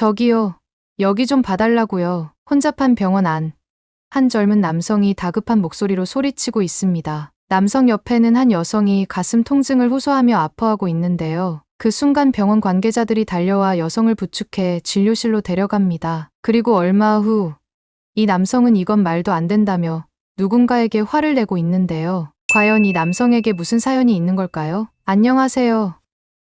저기요. 여기 좀 봐달라고요. 혼잡한 병원 안. 한 젊은 남성이 다급한 목소리로 소리치고 있습니다. 남성 옆에는 한 여성이 가슴 통증을 호소하며 아파하고 있는데요. 그 순간 병원 관계자들이 달려와 여성을 부축해 진료실로 데려갑니다. 그리고 얼마 후 이 남성은 이건 말도 안 된다며 누군가에게 화를 내고 있는데요. 과연 이 남성에게 무슨 사연이 있는 걸까요? 안녕하세요.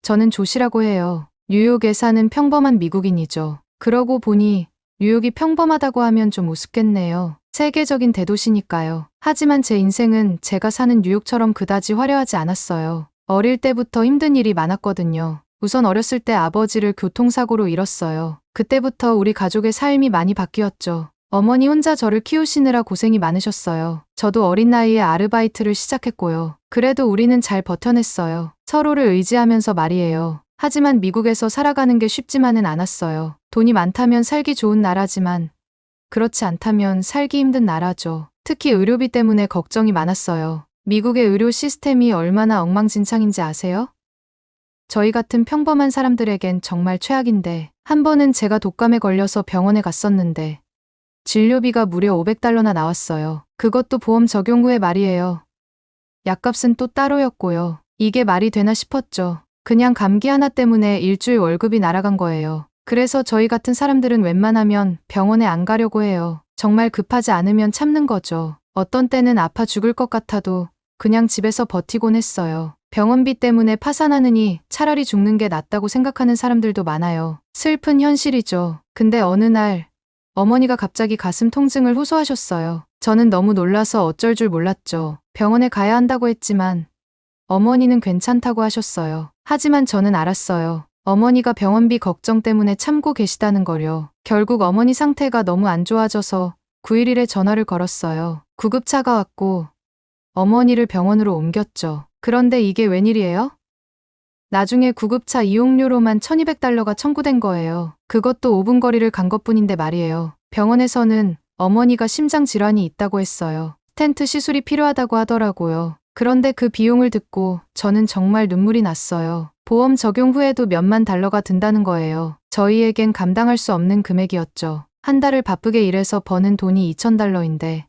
저는 조시라고 해요. 뉴욕에 사는 평범한 미국인이죠. 그러고 보니 뉴욕이 평범하다고 하면 좀 우습겠네요. 세계적인 대도시니까요. 하지만 제 인생은 제가 사는 뉴욕처럼 그다지 화려하지 않았어요. 어릴 때부터 힘든 일이 많았거든요. 우선 어렸을 때 아버지를 교통사고로 잃었어요. 그때부터 우리 가족의 삶이 많이 바뀌었죠. 어머니 혼자 저를 키우시느라 고생이 많으셨어요. 저도 어린 나이에 아르바이트를 시작했고요. 그래도 우리는 잘 버텨냈어요. 서로를 의지하면서 말이에요. 하지만 미국에서 살아가는 게 쉽지만은 않았어요. 돈이 많다면 살기 좋은 나라지만 그렇지 않다면 살기 힘든 나라죠. 특히 의료비 때문에 걱정이 많았어요. 미국의 의료 시스템이 얼마나 엉망진창인지 아세요? 저희 같은 평범한 사람들에겐 정말 최악인데 한 번은 제가 독감에 걸려서 병원에 갔었는데 진료비가 무려 $500나 나왔어요. 그것도 보험 적용 후에 말이에요. 약값은 또 따로였고요. 이게 말이 되나 싶었죠. 그냥 감기 하나 때문에 일주일 월급이 날아간 거예요. 그래서 저희 같은 사람들은 웬만하면 병원에 안 가려고 해요. 정말 급하지 않으면 참는 거죠. 어떤 때는 아파 죽을 것 같아도 그냥 집에서 버티곤 했어요. 병원비 때문에 파산하느니 차라리 죽는 게 낫다고 생각하는 사람들도 많아요. 슬픈 현실이죠. 근데 어느 날 어머니가 갑자기 가슴 통증을 호소하셨어요. 저는 너무 놀라서 어쩔 줄 몰랐죠. 병원에 가야 한다고 했지만 어머니는 괜찮다고 하셨어요. 하지만 저는 알았어요. 어머니가 병원비 걱정 때문에 참고 계시다는 걸요. 결국 어머니 상태가 너무 안 좋아져서 911에 전화를 걸었어요. 구급차가 왔고 어머니를 병원으로 옮겼죠. 그런데 이게 웬일이에요? 나중에 구급차 이용료로만 $1200가 청구된 거예요. 그것도 5분 거리를 간 것뿐인데 말이에요. 병원에서는 어머니가 심장 질환이 있다고 했어요. 스텐트 시술이 필요하다고 하더라고요. 그런데 그 비용을 듣고 저는 정말 눈물이 났어요. 보험 적용 후에도 몇만 달러가 든다는 거예요. 저희에겐 감당할 수 없는 금액이었죠. 한 달을 바쁘게 일해서 버는 돈이 $2000인데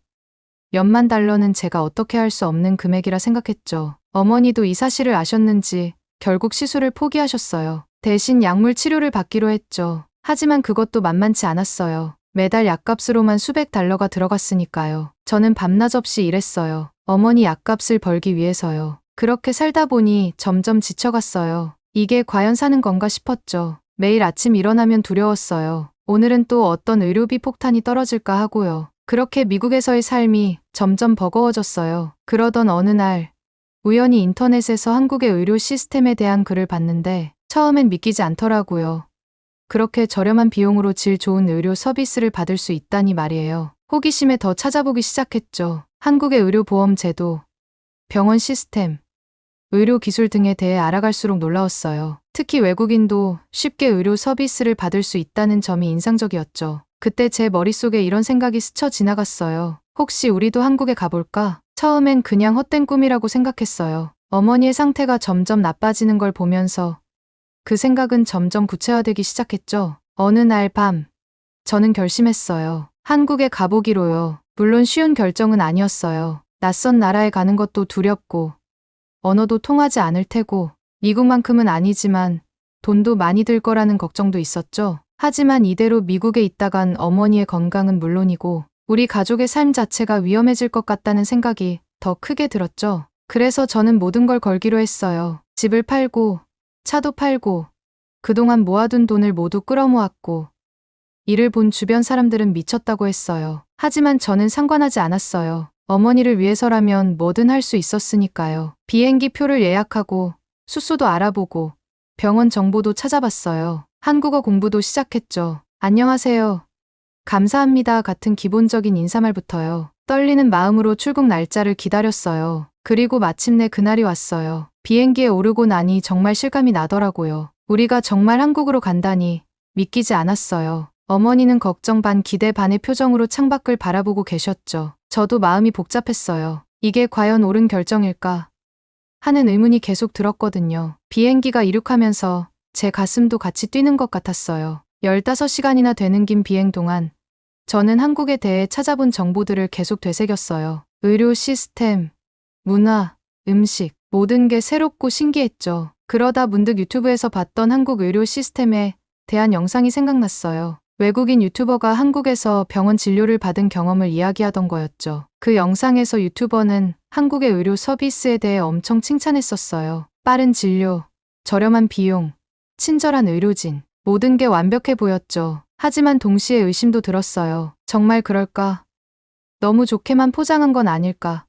몇만 달러는 제가 어떻게 할 수 없는 금액이라 생각했죠. 어머니도 이 사실을 아셨는지 결국 시술을 포기하셨어요. 대신 약물 치료를 받기로 했죠. 하지만 그것도 만만치 않았어요. 매달 약값으로만 수백 달러가 들어갔으니까요. 저는 밤낮 없이 일했어요. 어머니 약값을 벌기 위해서요. 그렇게 살다 보니 점점 지쳐갔어요. 이게 과연 사는 건가 싶었죠. 매일 아침 일어나면 두려웠어요. 오늘은 또 어떤 의료비 폭탄이 떨어질까 하고요. 그렇게 미국에서의 삶이 점점 버거워졌어요. 그러던 어느 날 우연히 인터넷에서 한국의 의료 시스템에 대한 글을 봤는데 처음엔 믿기지 않더라고요. 그렇게 저렴한 비용으로 질 좋은 의료 서비스를 받을 수 있다니 말이에요. 호기심에 더 찾아보기 시작했죠. 한국의 의료보험 제도, 병원 시스템, 의료 기술 등에 대해 알아갈수록 놀라웠어요. 특히 외국인도 쉽게 의료 서비스를 받을 수 있다는 점이 인상적이었죠. 그때 제 머릿속에 이런 생각이 스쳐 지나갔어요. 혹시 우리도 한국에 가볼까? 처음엔 그냥 헛된 꿈이라고 생각했어요. 어머니의 상태가 점점 나빠지는 걸 보면서 그 생각은 점점 구체화되기 시작했죠. 어느 날 밤, 저는 결심했어요. 한국에 가보기로요. 물론 쉬운 결정은 아니었어요. 낯선 나라에 가는 것도 두렵고 언어도 통하지 않을 테고 미국만큼은 아니지만 돈도 많이 들 거라는 걱정도 있었죠. 하지만 이대로 미국에 있다간 어머니의 건강은 물론이고 우리 가족의 삶 자체가 위험해질 것 같다는 생각이 더 크게 들었죠. 그래서 저는 모든 걸 걸기로 했어요. 집을 팔고 차도 팔고 그동안 모아둔 돈을 모두 끌어모았고 이를 본 주변 사람들은 미쳤다고 했어요. 하지만 저는 상관하지 않았어요. 어머니를 위해서라면 뭐든 할 수 있었으니까요. 비행기 표를 예약하고 숙소도 알아보고 병원 정보도 찾아봤어요. 한국어 공부도 시작했죠. 안녕하세요. 감사합니다 같은 기본적인 인사말부터요. 떨리는 마음으로 출국 날짜를 기다렸어요. 그리고 마침내 그날이 왔어요. 비행기에 오르고 나니 정말 실감이 나더라고요. 우리가 정말 한국으로 간다니 믿기지 않았어요. 어머니는 걱정 반 기대 반의 표정으로 창밖을 바라보고 계셨죠. 저도 마음이 복잡했어요. 이게 과연 옳은 결정일까? 하는 의문이 계속 들었거든요. 비행기가 이륙하면서 제 가슴도 같이 뛰는 것 같았어요. 15시간이나 되는 긴 비행 동안 저는 한국에 대해 찾아본 정보들을 계속 되새겼어요. 의료 시스템, 문화, 음식, 모든 게 새롭고 신기했죠. 그러다 문득 유튜브에서 봤던 한국 의료 시스템에 대한 영상이 생각났어요. 외국인 유튜버가 한국에서 병원 진료를 받은 경험을 이야기하던 거였죠. 그 영상에서 유튜버는 한국의 의료 서비스에 대해 엄청 칭찬했었어요. 빠른 진료, 저렴한 비용, 친절한 의료진, 모든 게 완벽해 보였죠. 하지만 동시에 의심도 들었어요. 정말 그럴까? 너무 좋게만 포장한 건 아닐까?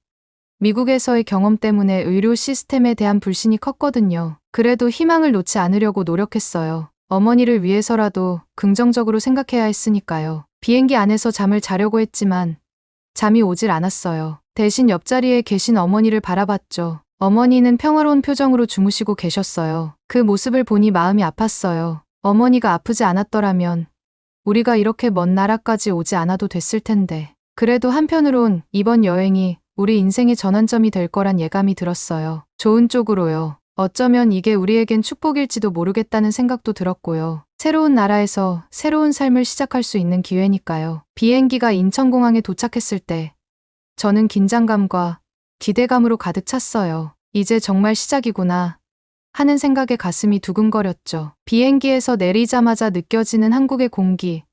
미국에서의 경험 때문에 의료 시스템에 대한 불신이 컸거든요. 그래도 희망을 놓지 않으려고 노력했어요. 어머니를 위해서라도 긍정적으로 생각해야 했으니까요. 비행기 안에서 잠을 자려고 했지만 잠이 오질 않았어요. 대신 옆자리에 계신 어머니를 바라봤죠. 어머니는 평화로운 표정으로 주무시고 계셨어요. 그 모습을 보니 마음이 아팠어요. 어머니가 아프지 않았더라면 우리가 이렇게 먼 나라까지 오지 않아도 됐을 텐데. 그래도 한편으론 이번 여행이 우리 인생의 전환점이 될 거란 예감이 들었어요. 좋은 쪽으로요. 어쩌면 이게 우리에겐 축복일지도 모르겠다는 생각도 들었고요. 새로운 나라에서 새로운 삶을 시작할 수 있는 기회니까요. 비행기가 인천공항에 도착했을 때 저는 긴장감과 기대감으로 가득 찼어요. 이제 정말 시작이구나 하는 생각에 가슴이 두근거렸죠. 비행기에서 내리자마자 느껴지는 한국의 공기,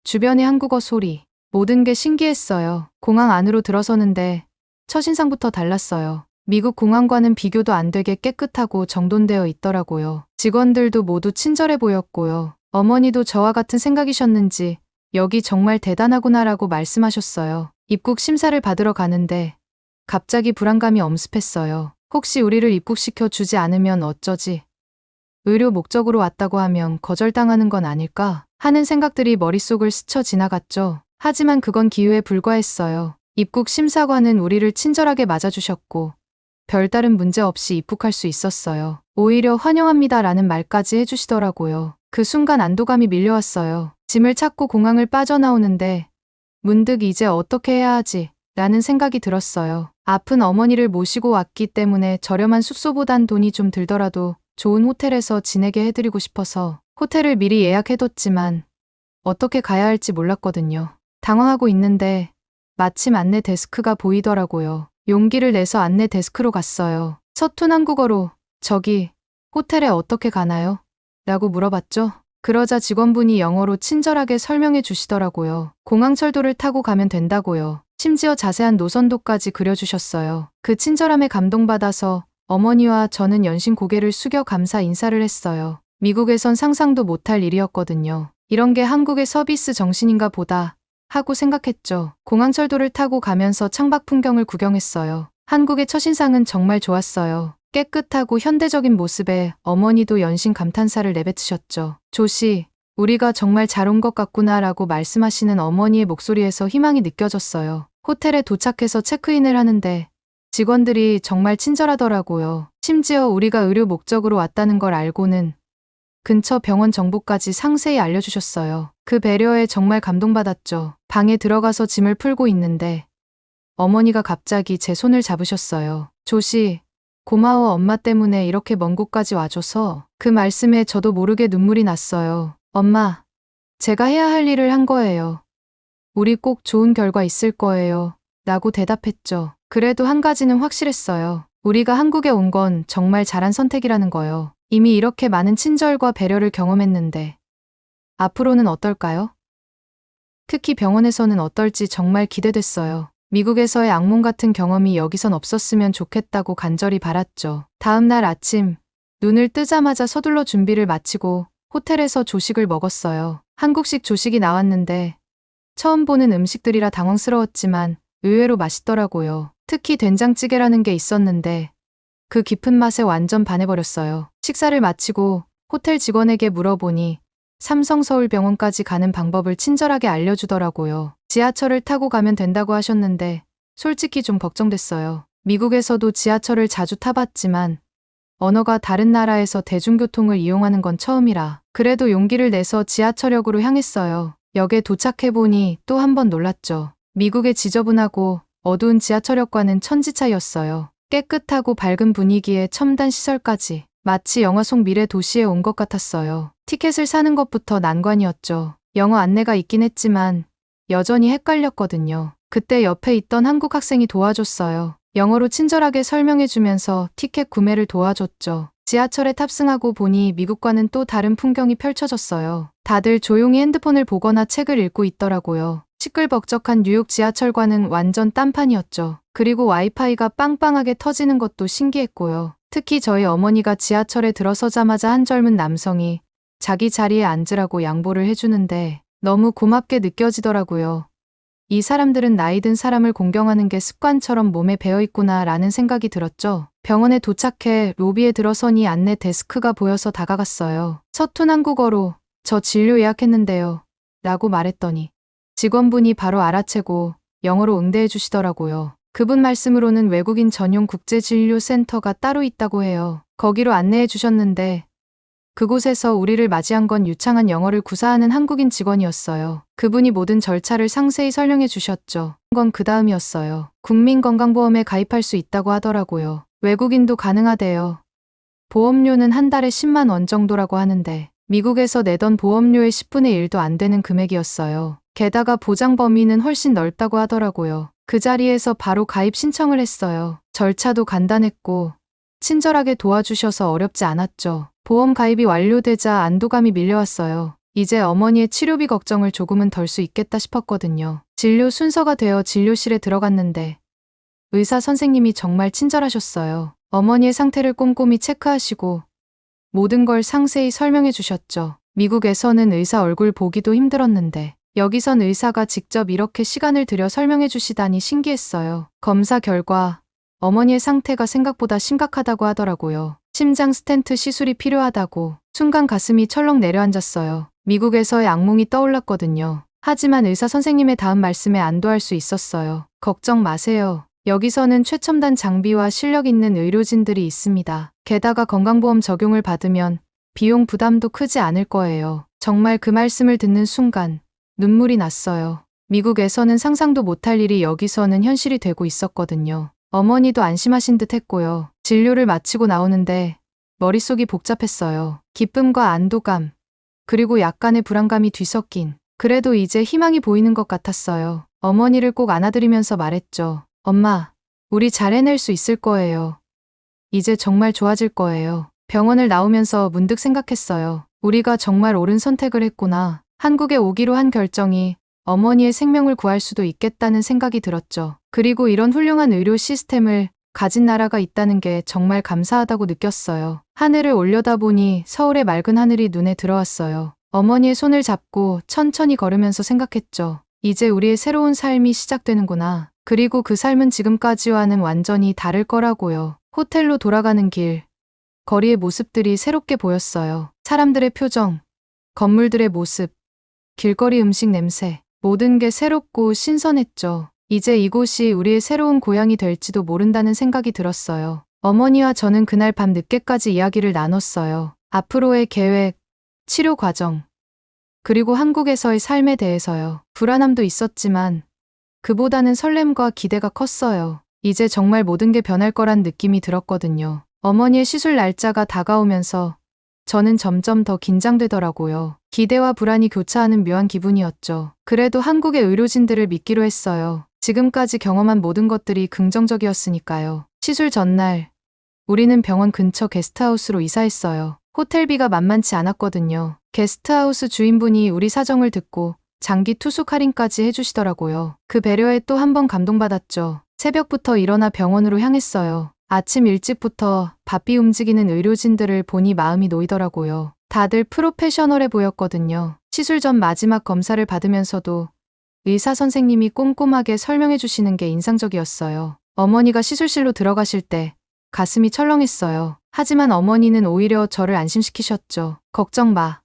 주변의 한국어 소리, 모든 게 신기했어요. 공항 안으로 들어서는데 첫인상부터 달랐어요. 미국 공항과는 비교도 안 되게 깨끗하고 정돈되어 있더라고요. 직원들도 모두 친절해 보였고요. 어머니도 저와 같은 생각이셨는지 여기 정말 대단하구나라고 말씀하셨어요. 입국 심사를 받으러 가는데 갑자기 불안감이 엄습했어요. 혹시 우리를 입국시켜 주지 않으면 어쩌지? 의료 목적으로 왔다고 하면 거절당하는 건 아닐까? 하는 생각들이 머릿속을 스쳐 지나갔죠. 하지만 그건 기회에 불과했어요. 입국 심사관은 우리를 친절하게 맞아주셨고 별다른 문제 없이 입국할 수 있었어요. 오히려 환영합니다라는 말까지 해주시더라고요. 그 순간 안도감이 밀려왔어요. 짐을 찾고 공항을 빠져나오는데 문득 이제 어떻게 해야 하지? 라는 생각이 들었어요. 아픈 어머니를 모시고 왔기 때문에 저렴한 숙소보단 돈이 좀 들더라도 좋은 호텔에서 지내게 해드리고 싶어서 호텔을 미리 예약해뒀지만 어떻게 가야 할지 몰랐거든요. 당황하고 있는데 마침 안내 데스크가 보이더라고요. 용기를 내서 안내 데스크로 갔어요. 서툰 한국어로 저기 호텔에 어떻게 가나요? 라고 물어봤죠. 그러자 직원분이 영어로 친절하게 설명해 주시더라고요. 공항철도를 타고 가면 된다고요. 심지어 자세한 노선도까지 그려주셨어요. 그 친절함에 감동받아서 어머니와 저는 연신 고개를 숙여 감사 인사를 했어요. 미국에선 상상도 못할 일이었거든요. 이런 게 한국의 서비스 정신인가 보다 하고 생각했죠. 공항철도를 타고 가면서 창밖 풍경을 구경했어요. 한국의 첫인상은 정말 좋았어요. 깨끗하고 현대적인 모습에 어머니도 연신 감탄사를 내뱉으셨죠. 조씨, 우리가 정말 잘 온 것 같구나라고 말씀하시는 어머니의 목소리에서 희망이 느껴졌어요. 호텔에 도착해서 체크인을 하는데 직원들이 정말 친절하더라고요. 심지어 우리가 의료 목적으로 왔다는 걸 알고는 근처 병원 정보까지 상세히 알려주셨어요. 그 배려에 정말 감동받았죠. 방에 들어가서 짐을 풀고 있는데 어머니가 갑자기 제 손을 잡으셨어요. 조씨, 고마워 엄마 때문에 이렇게 먼 곳까지 와줘서. 그 말씀에 저도 모르게 눈물이 났어요. 엄마, 제가 해야 할 일을 한 거예요. 우리 꼭 좋은 결과 있을 거예요. 라고 대답했죠. 그래도 한 가지는 확실했어요. 우리가 한국에 온 건 정말 잘한 선택이라는 거요. 이미 이렇게 많은 친절과 배려를 경험했는데 앞으로는 어떨까요? 특히 병원에서는 어떨지 정말 기대됐어요. 미국에서의 악몽 같은 경험이 여기선 없었으면 좋겠다고 간절히 바랐죠. 다음 날 아침, 눈을 뜨자마자 서둘러 준비를 마치고 호텔에서 조식을 먹었어요. 한국식 조식이 나왔는데 처음 보는 음식들이라 당황스러웠지만 의외로 맛있더라고요. 특히 된장찌개라는 게 있었는데 그 깊은 맛에 완전 반해버렸어요. 식사를 마치고 호텔 직원에게 물어보니 삼성서울병원까지 가는 방법을 친절하게 알려주더라고요. 지하철을 타고 가면 된다고 하셨는데 솔직히 좀 걱정됐어요. 미국에서도 지하철을 자주 타봤지만 언어가 다른 나라에서 대중교통을 이용하는 건 처음이라 그래도 용기를 내서 지하철역으로 향했어요. 역에 도착해보니 또 한 번 놀랐죠. 미국의 지저분하고 어두운 지하철역과는 천지 차이였어요. 깨끗하고 밝은 분위기에 첨단 시설까지 마치 영화 속 미래 도시에 온 것 같았어요. 티켓을 사는 것부터 난관이었죠. 영어 안내가 있긴 했지만 여전히 헷갈렸거든요. 그때 옆에 있던 한국 학생이 도와줬어요. 영어로 친절하게 설명해주면서 티켓 구매를 도와줬죠. 지하철에 탑승하고 보니 미국과는 또 다른 풍경이 펼쳐졌어요. 다들 조용히 핸드폰을 보거나 책을 읽고 있더라고요. 시끌벅적한 뉴욕 지하철과는 완전 딴판이었죠. 그리고 와이파이가 빵빵하게 터지는 것도 신기했고요. 특히 저희 어머니가 지하철에 들어서자마자 한 젊은 남성이 자기 자리에 앉으라고 양보를 해주는데 너무 고맙게 느껴지더라고요. 이 사람들은 나이 든 사람을 공경하는 게 습관처럼 몸에 배어있구나 라는 생각이 들었죠. 병원에 도착해 로비에 들어서니 안내 데스크가 보여서 다가갔어요. 서툰 한국어로 저 진료 예약했는데요 라고 말했더니 직원분이 바로 알아채고 영어로 응대해 주시더라고요. 그분 말씀으로는 외국인 전용 국제진료센터가 따로 있다고 해요. 거기로 안내해 주셨는데 그곳에서 우리를 맞이한 건 유창한 영어를 구사하는 한국인 직원이었어요. 그분이 모든 절차를 상세히 설명해 주셨죠. 건 그 다음이었어요. 국민건강보험에 가입할 수 있다고 하더라고요. 외국인도 가능하대요. 보험료는 한 달에 10만 원 정도라고 하는데 미국에서 내던 보험료의 10분의 1도 안 되는 금액이었어요. 게다가 보장 범위는 훨씬 넓다고 하더라고요. 그 자리에서 바로 가입 신청을 했어요. 절차도 간단했고 친절하게 도와주셔서 어렵지 않았죠. 보험 가입이 완료되자 안도감이 밀려왔어요. 이제 어머니의 치료비 걱정을 조금은 덜 수 있겠다 싶었거든요. 진료 순서가 되어 진료실에 들어갔는데 의사 선생님이 정말 친절하셨어요. 어머니의 상태를 꼼꼼히 체크하시고 모든 걸 상세히 설명해 주셨죠. 미국에서는 의사 얼굴 보기도 힘들었는데 여기선 의사가 직접 이렇게 시간을 들여 설명해 주시다니 신기했어요. 검사 결과 어머니의 상태가 생각보다 심각하다고 하더라고요. 심장 스텐트 시술이 필요하다고. 순간 가슴이 철렁 내려앉았어요. 미국에서의 악몽이 떠올랐거든요. 하지만 의사 선생님의 다음 말씀에 안도할 수 있었어요. 걱정 마세요. 여기서는 최첨단 장비와 실력 있는 의료진들이 있습니다. 게다가 건강보험 적용을 받으면 비용 부담도 크지 않을 거예요. 정말 그 말씀을 듣는 순간 눈물이 났어요. 미국에서는 상상도 못할 일이 여기서는 현실이 되고 있었거든요. 어머니도 안심하신 듯 했고요. 진료를 마치고 나오는데 머릿속이 복잡했어요. 기쁨과 안도감, 그리고 약간의 불안감이 뒤섞인. 그래도 이제 희망이 보이는 것 같았어요. 어머니를 꼭 안아드리면서 말했죠. 엄마, 우리 잘 해낼 수 있을 거예요. 이제 정말 좋아질 거예요. 병원을 나오면서 문득 생각했어요. 우리가 정말 옳은 선택을 했구나. 한국에 오기로 한 결정이 어머니의 생명을 구할 수도 있겠다는 생각이 들었죠. 그리고 이런 훌륭한 의료 시스템을 가진 나라가 있다는 게 정말 감사하다고 느꼈어요. 하늘을 올려다보니 서울의 맑은 하늘이 눈에 들어왔어요. 어머니의 손을 잡고 천천히 걸으면서 생각했죠. 이제 우리의 새로운 삶이 시작되는구나. 그리고 그 삶은 지금까지와는 완전히 다를 거라고요. 호텔로 돌아가는 길, 거리의 모습들이 새롭게 보였어요. 사람들의 표정, 건물들의 모습, 길거리 음식 냄새, 모든 게 새롭고 신선했죠. 이제 이곳이 우리의 새로운 고향이 될지도 모른다는 생각이 들었어요. 어머니와 저는 그날 밤 늦게까지 이야기를 나눴어요. 앞으로의 계획, 치료 과정, 그리고 한국에서의 삶에 대해서요. 불안함도 있었지만 그보다는 설렘과 기대가 컸어요. 이제 정말 모든 게 변할 거란 느낌이 들었거든요. 어머니의 시술 날짜가 다가오면서 저는 점점 더 긴장되더라고요. 기대와 불안이 교차하는 묘한 기분이었죠. 그래도 한국의 의료진들을 믿기로 했어요. 지금까지 경험한 모든 것들이 긍정적이었으니까요. 시술 전날, 우리는 병원 근처 게스트하우스로 이사했어요. 호텔비가 만만치 않았거든요. 게스트하우스 주인분이 우리 사정을 듣고 장기 투숙 할인까지 해주시더라고요. 그 배려에 또 한 번 감동받았죠. 새벽부터 일어나 병원으로 향했어요. 아침 일찍부터 바삐 움직이는 의료진들을 보니 마음이 놓이더라고요. 다들 프로페셔널해 보였거든요. 시술 전 마지막 검사를 받으면서도 의사 선생님이 꼼꼼하게 설명해 주시는 게 인상적이었어요. 어머니가 시술실로 들어가실 때 가슴이 철렁했어요. 하지만 어머니는 오히려 저를 안심시키셨죠. 걱정 마.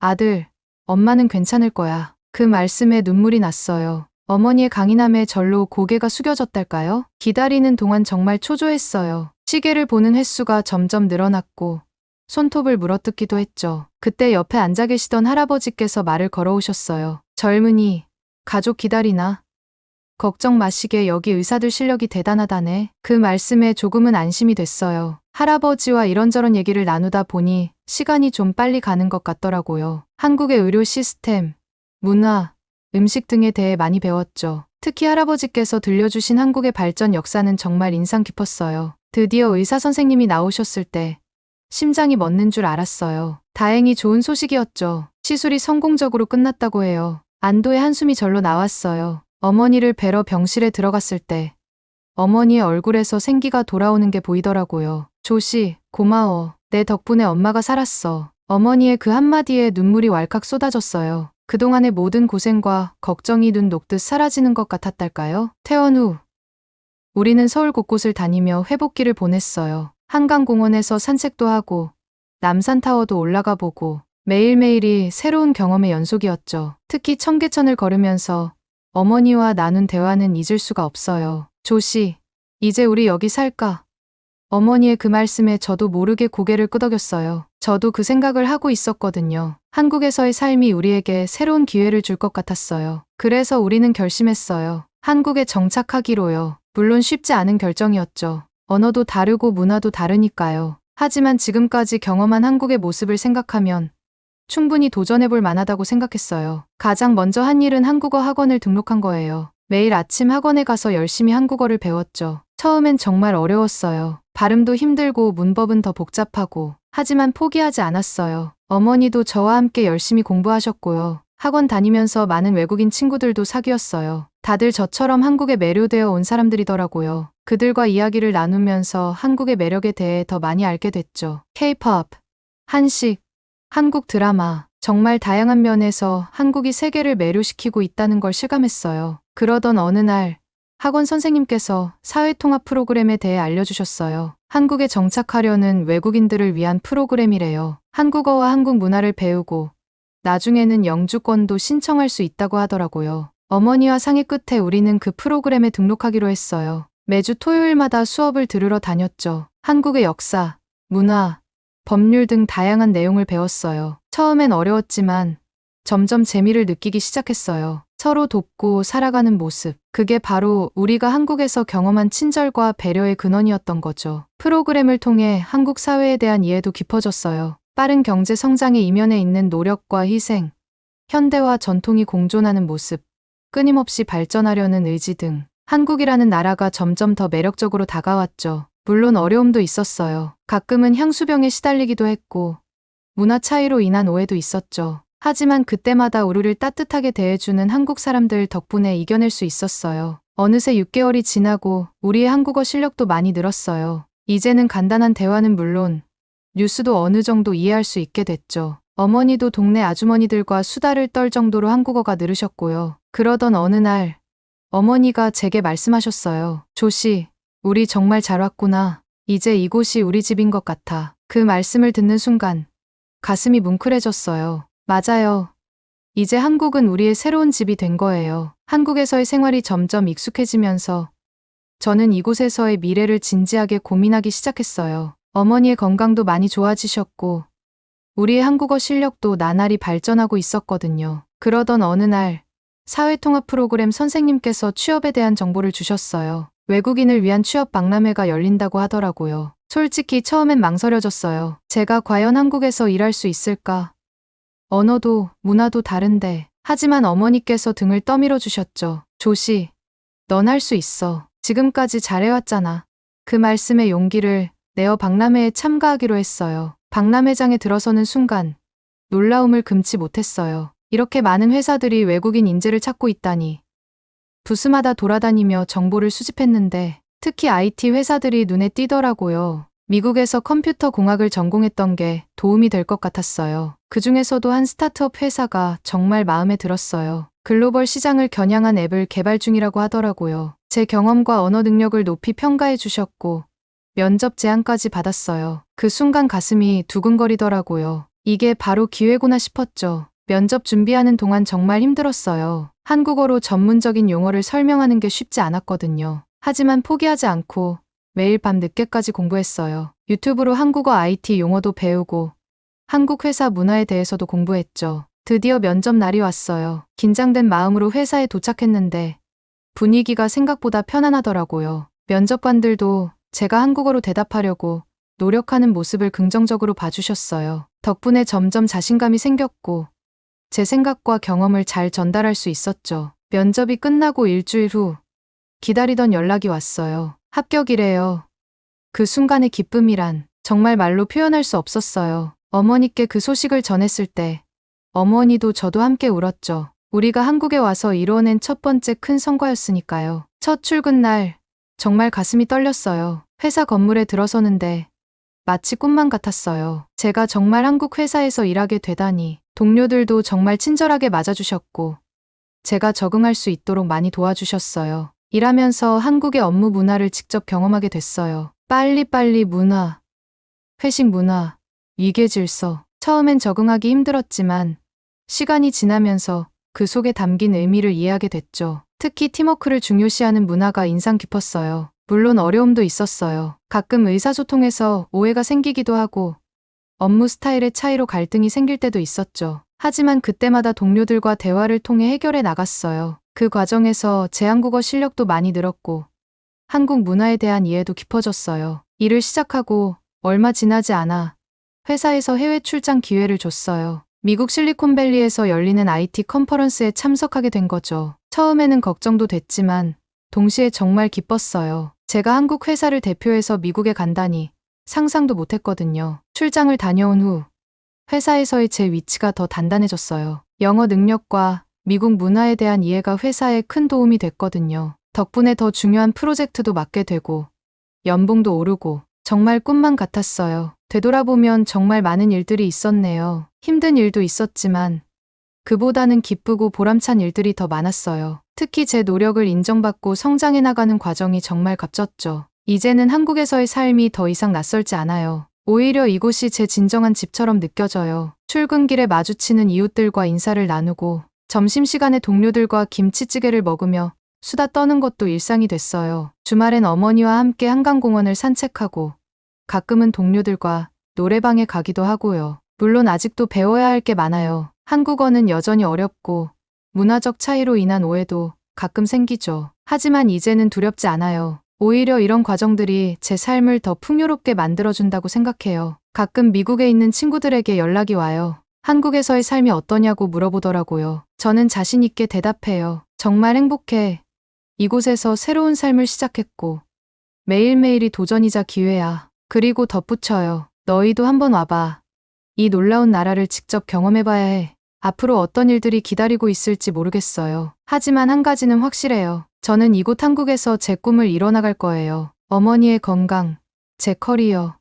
아들, 엄마는 괜찮을 거야. 그 말씀에 눈물이 났어요. 어머니의 강인함에 절로 고개가 숙여졌달까요? 기다리는 동안 정말 초조했어요. 시계를 보는 횟수가 점점 늘어났고 손톱을 물어뜯기도 했죠. 그때 옆에 앉아 계시던 할아버지께서 말을 걸어오셨어요. 젊은이, 가족 기다리나? 걱정 마시게 여기 의사들 실력이 대단하다네. 그 말씀에 조금은 안심이 됐어요. 할아버지와 이런저런 얘기를 나누다 보니 시간이 좀 빨리 가는 것 같더라고요. 한국의 의료 시스템, 문화, 음식 등에 대해 많이 배웠죠. 특히 할아버지께서 들려주신 한국의 발전 역사는 정말 인상 깊었어요. 드디어 의사 선생님이 나오셨을 때 심장이 멎는 줄 알았어요. 다행히 좋은 소식이었죠. 시술이 성공적으로 끝났다고 해요. 안도의 한숨이 절로 나왔어요. 어머니를 뵈러 병실에 들어갔을 때 어머니의 얼굴에서 생기가 돌아오는 게 보이더라고요. 조씨, 고마워. 내 덕분에 엄마가 살았어. 어머니의 그 한마디에 눈물이 왈칵 쏟아졌어요. 그동안의 모든 고생과 걱정이 눈 녹듯 사라지는 것 같았달까요? 퇴원 후 우리는 서울 곳곳을 다니며 회복기를 보냈어요. 한강공원에서 산책도 하고 남산타워도 올라가 보고 매일매일이 새로운 경험의 연속이었죠. 특히 청계천을 걸으면서 어머니와 나눈 대화는 잊을 수가 없어요. 조씨, 이제 우리 여기 살까? 어머니의 그 말씀에 저도 모르게 고개를 끄덕였어요. 저도 그 생각을 하고 있었거든요. 한국에서의 삶이 우리에게 새로운 기회를 줄 것 같았어요. 그래서 우리는 결심했어요. 한국에 정착하기로요. 물론 쉽지 않은 결정이었죠. 언어도 다르고 문화도 다르니까요. 하지만 지금까지 경험한 한국의 모습을 생각하면 충분히 도전해볼 만하다고 생각했어요. 가장 먼저 한 일은 한국어 학원을 등록한 거예요. 매일 아침 학원에 가서 열심히 한국어를 배웠죠. 처음엔 정말 어려웠어요. 발음도 힘들고 문법은 더 복잡하고. 하지만 포기하지 않았어요. 어머니도 저와 함께 열심히 공부하셨고요. 학원 다니면서 많은 외국인 친구들도 사귀었어요. 다들 저처럼 한국에 매료되어 온 사람들이더라고요. 그들과 이야기를 나누면서 한국의 매력에 대해 더 많이 알게 됐죠. K-pop, 한식, 한국 드라마, 정말 다양한 면에서 한국이 세계를 매료시키고 있다는 걸 실감했어요. 그러던 어느 날 학원 선생님께서 사회통합 프로그램에 대해 알려주셨어요. 한국에 정착하려는 외국인들을 위한 프로그램이래요. 한국어와 한국 문화를 배우고 나중에는 영주권도 신청할 수 있다고 하더라고요. 어머니와 상의 끝에 우리는 그 프로그램에 등록하기로 했어요. 매주 토요일마다 수업을 들으러 다녔죠. 한국의 역사, 문화, 법률 등 다양한 내용을 배웠어요. 처음엔 어려웠지만 점점 재미를 느끼기 시작했어요. 서로 돕고 살아가는 모습. 그게 바로 우리가 한국에서 경험한 친절과 배려의 근원이었던 거죠. 프로그램을 통해 한국 사회에 대한 이해도 깊어졌어요. 빠른 경제 성장의 이면에 있는 노력과 희생, 현대와 전통이 공존하는 모습, 끊임없이 발전하려는 의지 등 한국이라는 나라가 점점 더 매력적으로 다가왔죠. 물론 어려움도 있었어요. 가끔은 향수병에 시달리기도 했고 문화 차이로 인한 오해도 있었죠. 하지만 그때마다 우리를 따뜻하게 대해주는 한국 사람들 덕분에 이겨낼 수 있었어요. 어느새 6개월이 지나고 우리의 한국어 실력도 많이 늘었어요. 이제는 간단한 대화는 물론 뉴스도 어느 정도 이해할 수 있게 됐죠. 어머니도 동네 아주머니들과 수다를 떨 정도로 한국어가 늘으셨고요. 그러던 어느 날 어머니가 제게 말씀하셨어요. 조씨, 우리 정말 잘 왔구나. 이제 이곳이 우리 집인 것 같아. 그 말씀을 듣는 순간 가슴이 뭉클해졌어요. 맞아요. 이제 한국은 우리의 새로운 집이 된 거예요. 한국에서의 생활이 점점 익숙해지면서 저는 이곳에서의 미래를 진지하게 고민하기 시작했어요. 어머니의 건강도 많이 좋아지셨고 우리의 한국어 실력도 나날이 발전하고 있었거든요. 그러던 어느 날 사회통합 프로그램 선생님께서 취업에 대한 정보를 주셨어요. 외국인을 위한 취업 박람회가 열린다고 하더라고요. 솔직히 처음엔 망설여졌어요. 제가 과연 한국에서 일할 수 있을까? 언어도 문화도 다른데. 하지만 어머니께서 등을 떠밀어 주셨죠. 조씨, 넌 할 수 있어. 지금까지 잘해왔잖아. 그 말씀에 용기를 내어 박람회에 참가하기로 했어요. 박람회장에 들어서는 순간 놀라움을 금치 못했어요. 이렇게 많은 회사들이 외국인 인재를 찾고 있다니. 부스마다 돌아다니며 정보를 수집했는데 특히 IT 회사들이 눈에 띄더라고요. 미국에서 컴퓨터 공학을 전공했던 게 도움이 될 것 같았어요. 그 중에서도 한 스타트업 회사가 정말 마음에 들었어요. 글로벌 시장을 겨냥한 앱을 개발 중이라고 하더라고요. 제 경험과 언어 능력을 높이 평가해 주셨고 면접 제안까지 받았어요. 그 순간 가슴이 두근거리더라고요. 이게 바로 기회구나 싶었죠. 면접 준비하는 동안 정말 힘들었어요. 한국어로 전문적인 용어를 설명하는 게 쉽지 않았거든요. 하지만 포기하지 않고 매일 밤 늦게까지 공부했어요. 유튜브로 한국어 IT 용어도 배우고 한국 회사 문화에 대해서도 공부했죠. 드디어 면접 날이 왔어요. 긴장된 마음으로 회사에 도착했는데 분위기가 생각보다 편안하더라고요. 면접관들도 제가 한국어로 대답하려고 노력하는 모습을 긍정적으로 봐주셨어요. 덕분에 점점 자신감이 생겼고 제 생각과 경험을 잘 전달할 수 있었죠. 면접이 끝나고 일주일 후 기다리던 연락이 왔어요. 합격이래요. 그 순간의 기쁨이란 정말 말로 표현할 수 없었어요. 어머니께 그 소식을 전했을 때 어머니도 저도 함께 울었죠. 우리가 한국에 와서 이뤄낸 첫 번째 큰 성과였으니까요. 첫 출근 날 정말 가슴이 떨렸어요. 회사 건물에 들어서는데 마치 꿈만 같았어요. 제가 정말 한국 회사에서 일하게 되다니. 동료들도 정말 친절하게 맞아주셨고 제가 적응할 수 있도록 많이 도와주셨어요. 일하면서 한국의 업무 문화를 직접 경험하게 됐어요. 빨리빨리 문화, 회식 문화, 위계 질서. 처음엔 적응하기 힘들었지만 시간이 지나면서 그 속에 담긴 의미를 이해하게 됐죠. 특히 팀워크를 중요시하는 문화가 인상 깊었어요. 물론 어려움도 있었어요. 가끔 의사소통에서 오해가 생기기도 하고 업무 스타일의 차이로 갈등이 생길 때도 있었죠. 하지만 그때마다 동료들과 대화를 통해 해결해 나갔어요. 그 과정에서 제 한국어 실력도 많이 늘었고 한국 문화에 대한 이해도 깊어졌어요. 일을 시작하고 얼마 지나지 않아 회사에서 해외 출장 기회를 줬어요. 미국 실리콘밸리에서 열리는 IT 컨퍼런스에 참석하게 된 거죠. 처음에는 걱정도 됐지만 동시에 정말 기뻤어요. 제가 한국 회사를 대표해서 미국에 간다니 상상도 못했거든요. 출장을 다녀온 후 회사에서의 제 위치가 더 단단해졌어요. 영어 능력과 미국 문화에 대한 이해가 회사에 큰 도움이 됐거든요. 덕분에 더 중요한 프로젝트도 맡게 되고 연봉도 오르고 정말 꿈만 같았어요. 되돌아보면 정말 많은 일들이 있었네요. 힘든 일도 있었지만 그보다는 기쁘고 보람찬 일들이 더 많았어요. 특히 제 노력을 인정받고 성장해 나가는 과정이 정말 값졌죠. 이제는 한국에서의 삶이 더 이상 낯설지 않아요. 오히려 이곳이 제 진정한 집처럼 느껴져요. 출근길에 마주치는 이웃들과 인사를 나누고 점심시간에 동료들과 김치찌개를 먹으며 수다 떠는 것도 일상이 됐어요. 주말엔 어머니와 함께 한강공원을 산책하고 가끔은 동료들과 노래방에 가기도 하고요. 물론 아직도 배워야 할 게 많아요. 한국어는 여전히 어렵고 문화적 차이로 인한 오해도 가끔 생기죠. 하지만 이제는 두렵지 않아요. 오히려 이런 과정들이 제 삶을 더 풍요롭게 만들어준다고 생각해요. 가끔 미국에 있는 친구들에게 연락이 와요. 한국에서의 삶이 어떠냐고 물어보더라고요. 저는 자신 있게 대답해요. 정말 행복해. 이곳에서 새로운 삶을 시작했고 매일매일이 도전이자 기회야. 그리고 덧붙여요. 너희도 한번 와봐. 이 놀라운 나라를 직접 경험해봐야 해. 앞으로 어떤 일들이 기다리고 있을지 모르겠어요. 하지만 한 가지는 확실해요. 저는 이곳 한국에서 제 꿈을 이뤄나갈 거예요. 어머니의 건강, 제 커리어,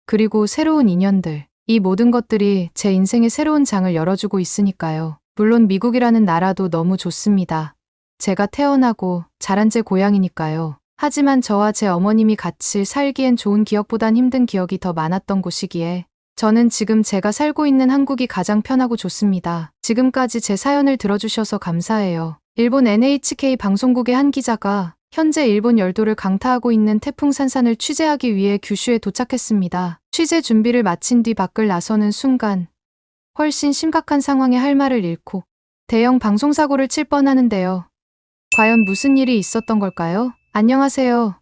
그리고 새로운 인연들. 이 모든 것들이 제 인생의 새로운 장을 열어주고 있으니까요. 물론 미국이라는 나라도 너무 좋습니다. 제가 태어나고 자란 제 고향이니까요. 하지만 저와 제 어머님이 같이 살기엔 좋은 기억보단 힘든 기억이 더 많았던 곳이기에 저는 지금 제가 살고 있는 한국이 가장 편하고 좋습니다. 지금까지 제 사연을 들어주셔서 감사해요. 일본 NHK 방송국의 한 기자가 현재 일본 열도를 강타하고 있는 태풍 산산을 취재하기 위해 규슈에 도착했습니다. 취재 준비를 마친 뒤 밖을 나서는 순간 훨씬 심각한 상황에 할 말을 잃고 대형 방송사고를 칠 뻔하는데요. 과연 무슨 일이 있었던 걸까요? 안녕하세요.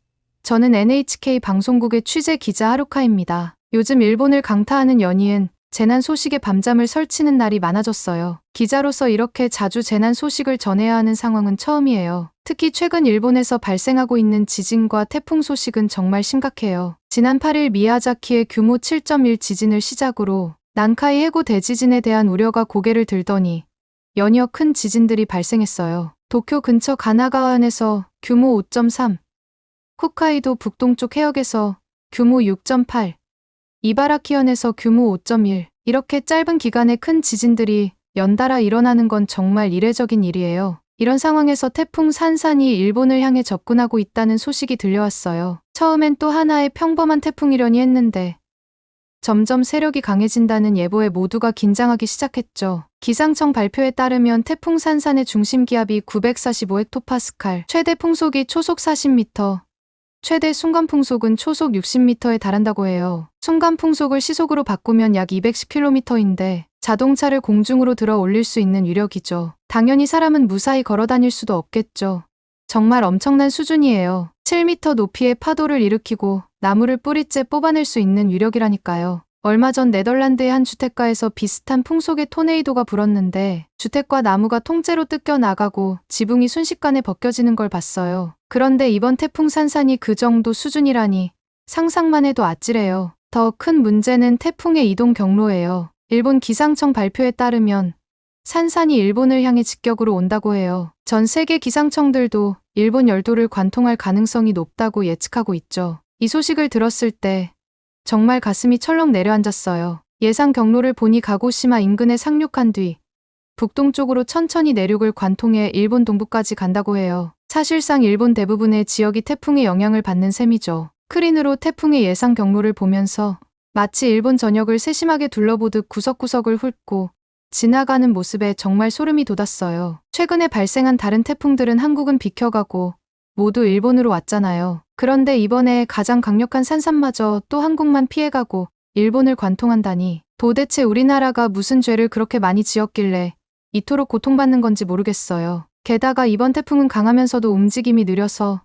저는 NHK 방송국의 취재 기자 하루카입니다. 요즘 일본을 강타하는 연이은 재난 소식에 밤잠을 설치는 날이 많아졌어요. 기자로서 이렇게 자주 재난 소식을 전해야 하는 상황은 처음이에요. 특히 최근 일본에서 발생하고 있는 지진과 태풍 소식은 정말 심각해요. 지난 8일 미야자키의 규모 7.1 지진을 시작으로 난카이 해구 대지진에 대한 우려가 고개를 들더니 연이어 큰 지진들이 발생했어요. 도쿄 근처 가나가와현에서 규모 5.3, 홋카이도 북동쪽 해역에서 규모 6.8, 이바라키현에서 규모 5.1, 이렇게 짧은 기간에 큰 지진들이 연달아 일어나는 건 정말 이례적인 일이에요. 이런 상황에서 태풍 산산이 일본을 향해 접근하고 있다는 소식이 들려왔어요. 처음엔 또 하나의 평범한 태풍이려니 했는데 점점 세력이 강해진다는 예보에 모두가 긴장하기 시작했죠. 기상청 발표에 따르면 태풍 산산의 중심 기압이 945헥토파스칼, 최대 풍속이 초속 40m, 최대 순간 풍속은 초속 60m에 달한다고 해요. 순간 풍속을 시속으로 바꾸면 약 210km인데 자동차를 공중으로 들어 올릴 수 있는 위력이죠. 당연히 사람은 무사히 걸어 다닐 수도 없겠죠. 정말 엄청난 수준이에요. 7m 높이의 파도를 일으키고 나무를 뿌리째 뽑아낼 수 있는 위력이라니까요. 얼마 전 네덜란드의 한 주택가에서 비슷한 풍속의 토네이도가 불었는데 주택과 나무가 통째로 뜯겨 나가고 지붕이 순식간에 벗겨지는 걸 봤어요. 그런데 이번 태풍 산산이 그 정도 수준이라니 상상만 해도 아찔해요. 더 큰 문제는 태풍의 이동 경로예요. 일본 기상청 발표에 따르면 산산이 일본을 향해 직격으로 온다고 해요. 전 세계 기상청들도 일본 열도를 관통할 가능성이 높다고 예측하고 있죠. 이 소식을 들었을 때 정말 가슴이 철렁 내려앉았어요. 예상 경로를 보니 가고시마 인근에 상륙한 뒤 북동쪽으로 천천히 내륙을 관통해 일본 동부까지 간다고 해요. 사실상 일본 대부분의 지역이 태풍의 영향을 받는 셈이죠. 크린으로 태풍의 예상 경로를 보면서 마치 일본 전역을 세심하게 둘러보듯 구석구석을 훑고 지나가는 모습에 정말 소름이 돋았어요. 최근에 발생한 다른 태풍들은 한국은 비켜가고 모두 일본으로 왔잖아요. 그런데 이번에 가장 강력한 산산마저 또 한국만 피해가고 일본을 관통한다니 도대체 우리나라가 무슨 죄를 그렇게 많이 지었길래 이토록 고통받는 건지 모르겠어요. 게다가 이번 태풍은 강하면서도 움직임이 느려서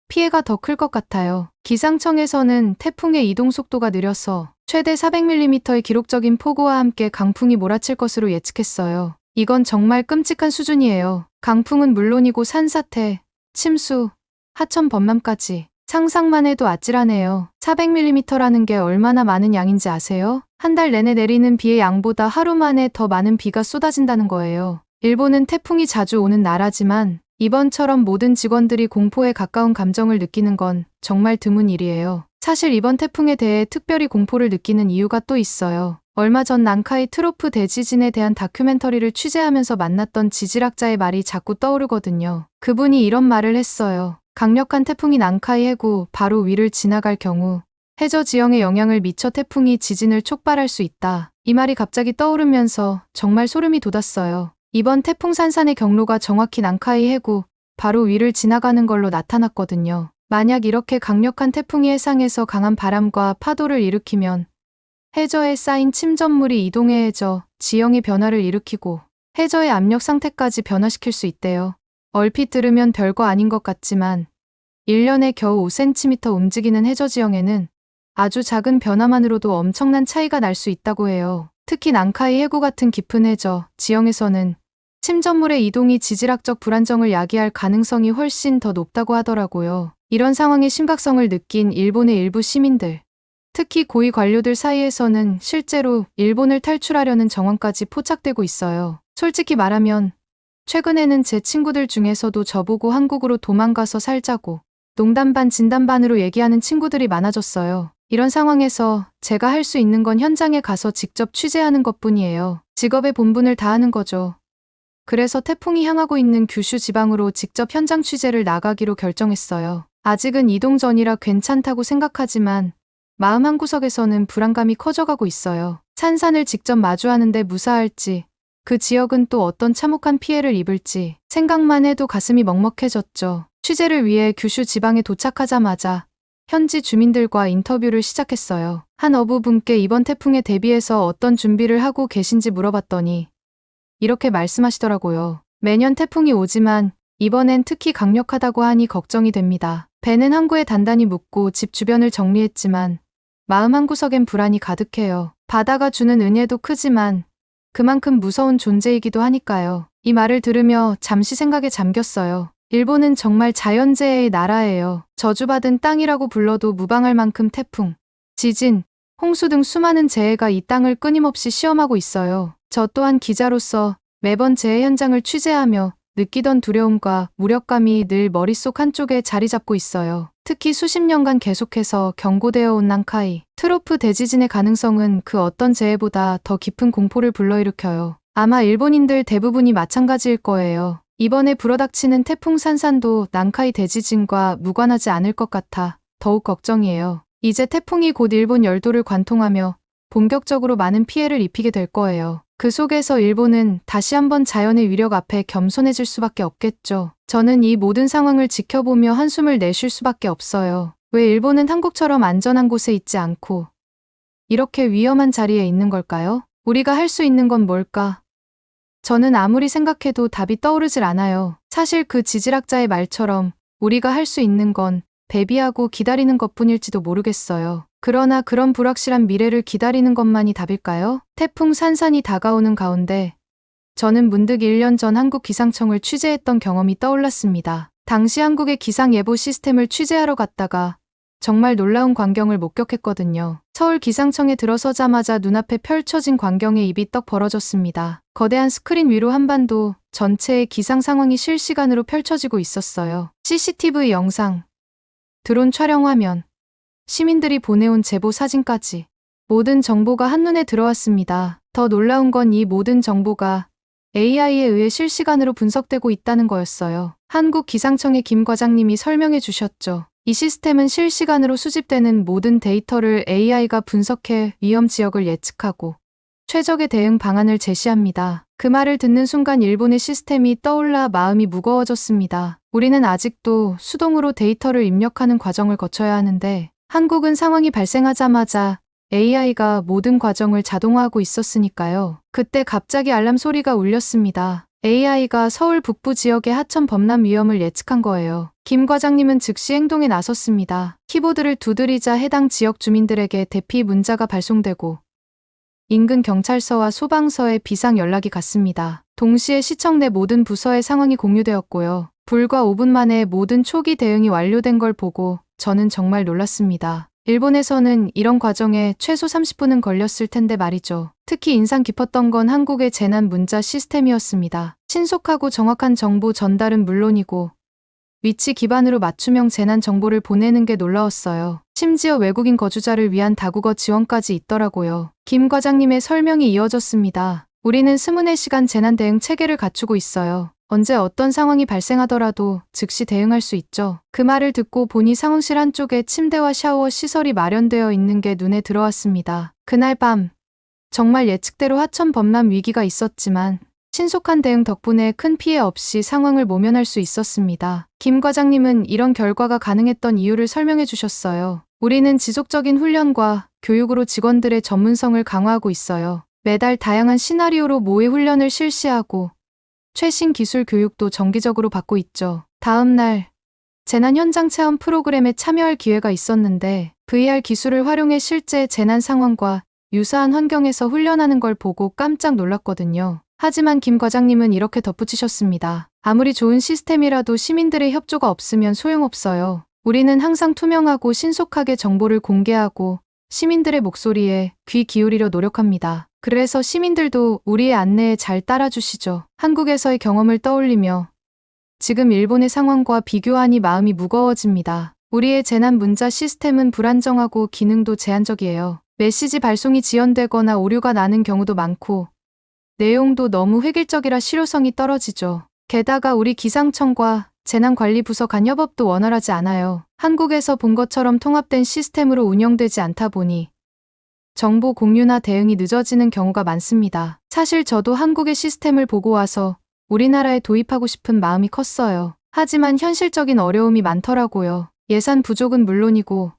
피해가 더 클 것 같아요. 기상청에서는 태풍의 이동 속도가 느려서 최대 400mm의 기록적인 폭우와 함께 강풍이 몰아칠 것으로 예측했어요. 이건 정말 끔찍한 수준이에요. 강풍은 물론이고 산사태, 침수, 하천 범람까지 상상만 해도 아찔하네요. 400mm라는 게 얼마나 많은 양인지 아세요? 한 달 내내 내리는 비의 양보다 하루 만에 더 많은 비가 쏟아진다는 거예요. 일본은 태풍이 자주 오는 나라지만 이번처럼 모든 직원들이 공포에 가까운 감정을 느끼는 건 정말 드문 일이에요. 사실 이번 태풍에 대해 특별히 공포를 느끼는 이유가 또 있어요. 얼마 전 난카이 트로프 대지진에 대한 다큐멘터리를 취재하면서 만났던 지질학자의 말이 자꾸 떠오르거든요. 그분이 이런 말을 했어요. 강력한 태풍이 난카이 해구 바로 위를 지나갈 경우 해저 지형에 영향을 미쳐 태풍이 지진을 촉발할 수 있다. 이 말이 갑자기 떠오르면서 정말 소름이 돋았어요. 이번 태풍 산산의 경로가 정확히 난카이 해구 바로 위를 지나가는 걸로 나타났거든요. 만약 이렇게 강력한 태풍이 해상에서 강한 바람과 파도를 일으키면 해저에 쌓인 침전물이 이동해 해저 지형의 변화를 일으키고 해저의 압력 상태까지 변화시킬 수 있대요. 얼핏 들으면 별거 아닌 것 같지만 1년에 겨우 5cm 움직이는 해저 지형에는 아주 작은 변화만으로도 엄청난 차이가 날 수 있다고 해요. 특히 난카이 해구 같은 깊은 해저 지형에서는 침전물의 이동이 지질학적 불안정을 야기할 가능성이 훨씬 더 높다고 하더라고요. 이런 상황의 심각성을 느낀 일본의 일부 시민들, 특히 고위 관료들 사이에서는 실제로 일본을 탈출하려는 정황까지 포착되고 있어요. 솔직히 말하면 최근에는 제 친구들 중에서도 저보고 한국으로 도망가서 살자고 농담 반 진담 반으로 얘기하는 친구들이 많아졌어요. 이런 상황에서 제가 할 수 있는 건 현장에 가서 직접 취재하는 것뿐이에요. 직업의 본분을 다하는 거죠. 그래서 태풍이 향하고 있는 규슈 지방으로 직접 현장 취재를 나가기로 결정했어요. 아직은 이동 전이라 괜찮다고 생각하지만 마음 한구석에서는 불안감이 커져가고 있어요. 산산을 직접 마주하는데 무사할지, 그 지역은 또 어떤 참혹한 피해를 입을지 생각만 해도 가슴이 먹먹해졌죠. 취재를 위해 규슈 지방에 도착하자마자 현지 주민들과 인터뷰를 시작했어요. 한 어부분께 이번 태풍에 대비해서 어떤 준비를 하고 계신지 물어봤더니 이렇게 말씀하시더라고요. 매년 태풍이 오지만 이번엔 특히 강력하다고 하니 걱정이 됩니다. 배는 항구에 단단히 묶고 집 주변을 정리했지만 마음 한구석엔 불안이 가득해요. 바다가 주는 은혜도 크지만 그만큼 무서운 존재이기도 하니까요. 이 말을 들으며 잠시 생각에 잠겼어요. 일본은 정말 자연재해의 나라예요. 저주받은 땅이라고 불러도 무방할 만큼 태풍, 지진, 홍수 등 수많은 재해가 이 땅을 끊임없이 시험하고 있어요. 저 또한 기자로서 매번 재해 현장을 취재하며 느끼던 두려움과 무력감이 늘 머릿속 한쪽에 자리 잡고 있어요. 특히 수십 년간 계속해서 경고되어 온 난카이 트로프 대지진의 가능성은 그 어떤 재해보다 더 깊은 공포를 불러일으켜요. 아마 일본인들 대부분이 마찬가지일 거예요. 이번에 불어닥치는 태풍 산산도 난카이 대지진과 무관하지 않을 것 같아 더욱 걱정이에요. 이제 태풍이 곧 일본 열도를 관통하며 본격적으로 많은 피해를 입히게 될 거예요. 그 속에서 일본은 다시 한번 자연의 위력 앞에 겸손해질 수밖에 없겠죠. 저는 이 모든 상황을 지켜보며 한숨을 내쉴 수밖에 없어요. 왜 일본은 한국처럼 안전한 곳에 있지 않고 이렇게 위험한 자리에 있는 걸까요? 우리가 할 수 있는 건 뭘까? 저는 아무리 생각해도 답이 떠오르질 않아요. 사실 그 지질학자의 말처럼 우리가 할 수 있는 건 대비하고 기다리는 것뿐일지도 모르겠어요. 그러나 그런 불확실한 미래를 기다리는 것만이 답일까요? 태풍 산산이 다가오는 가운데 저는 문득 1년 전 한국 기상청을 취재했던 경험이 떠올랐습니다. 당시 한국의 기상예보 시스템을 취재하러 갔다가 정말 놀라운 광경을 목격했거든요. 서울 기상청에 들어서자마자 눈앞에 펼쳐진 광경에 입이 떡 벌어졌습니다. 거대한 스크린 위로 한반도 전체의 기상 상황이 실시간으로 펼쳐지고 있었어요. CCTV 영상, 드론 촬영 화면, 시민들이 보내온 제보 사진까지 모든 정보가 한눈에 들어왔습니다. 더 놀라운 건 이 모든 정보가 AI에 의해 실시간으로 분석되고 있다는 거였어요. 한국 기상청의 김 과장님이 설명해 주셨죠. 이 시스템은 실시간으로 수집되는 모든 데이터를 AI가 분석해 위험 지역을 예측하고 최적의 대응 방안을 제시합니다. 그 말을 듣는 순간 일본의 시스템이 떠올라 마음이 무거워졌습니다. 우리는 아직도 수동으로 데이터를 입력하는 과정을 거쳐야 하는데 한국은 상황이 발생하자마자 AI가 모든 과정을 자동화하고 있었으니까요. 그때 갑자기 알람 소리가 울렸습니다. AI가 서울 북부 지역의 하천 범람 위험을 예측한 거예요. 김 과장님은 즉시 행동에 나섰습니다. 키보드를 두드리자 해당 지역 주민들에게 대피 문자가 발송되고 인근 경찰서와 소방서에 비상 연락이 갔습니다. 동시에 시청 내 모든 부서의 상황이 공유되었고요. 불과 5분 만에 모든 초기 대응이 완료된 걸 보고 저는 정말 놀랐습니다. 일본에서는 이런 과정에 최소 30분은 걸렸을 텐데 말이죠. 특히 인상 깊었던 건 한국의 재난 문자 시스템이었습니다. 신속하고 정확한 정보 전달은 물론이고 위치 기반으로 맞춤형 재난 정보를 보내는 게 놀라웠어요. 심지어 외국인 거주자를 위한 다국어 지원까지 있더라고요. 김 과장님의 설명이 이어졌습니다. 우리는 24시간 재난 대응 체계를 갖추고 있어요. 언제 어떤 상황이 발생하더라도 즉시 대응할 수 있죠. 그 말을 듣고 보니 상황실 한쪽에 침대와 샤워 시설이 마련되어 있는 게 눈에 들어왔습니다. 그날 밤 정말 예측대로 하천 범람 위기가 있었지만 신속한 대응 덕분에 큰 피해 없이 상황을 모면할 수 있었습니다. 김 과장님은 이런 결과가 가능했던 이유를 설명해 주셨어요. 우리는 지속적인 훈련과 교육으로 직원들의 전문성을 강화하고 있어요. 매달 다양한 시나리오로 모의 훈련을 실시하고 최신 기술 교육도 정기적으로 받고 있죠. 다음 날 재난 현장 체험 프로그램에 참여할 기회가 있었는데 VR 기술을 활용해 실제 재난 상황과 유사한 환경에서 훈련하는 걸 보고 깜짝 놀랐거든요. 하지만 김 과장님은 이렇게 덧붙이셨습니다. 아무리 좋은 시스템이라도 시민들의 협조가 없으면 소용없어요. 우리는 항상 투명하고 신속하게 정보를 공개하고 시민들의 목소리에 귀 기울이려 노력합니다. 그래서 시민들도 우리의 안내에 잘 따라주시죠. 한국에서의 경험을 떠올리며 지금 일본의 상황과 비교하니 마음이 무거워집니다. 우리의 재난 문자 시스템은 불안정하고 기능도 제한적이에요. 메시지 발송이 지연되거나 오류가 나는 경우도 많고 내용도 너무 획일적이라 실효성이 떨어지죠. 게다가 우리 기상청과 재난관리부서 간 협업도 원활하지 않아요. 한국에서 본 것처럼 통합된 시스템으로 운영되지 않다 보니 정보 공유나 대응이 늦어지는 경우가 많습니다. 사실 저도 한국의 시스템을 보고 와서 우리나라에 도입하고 싶은 마음이 컸어요. 하지만 현실적인 어려움이 많더라고요. 예산 부족은 물론이고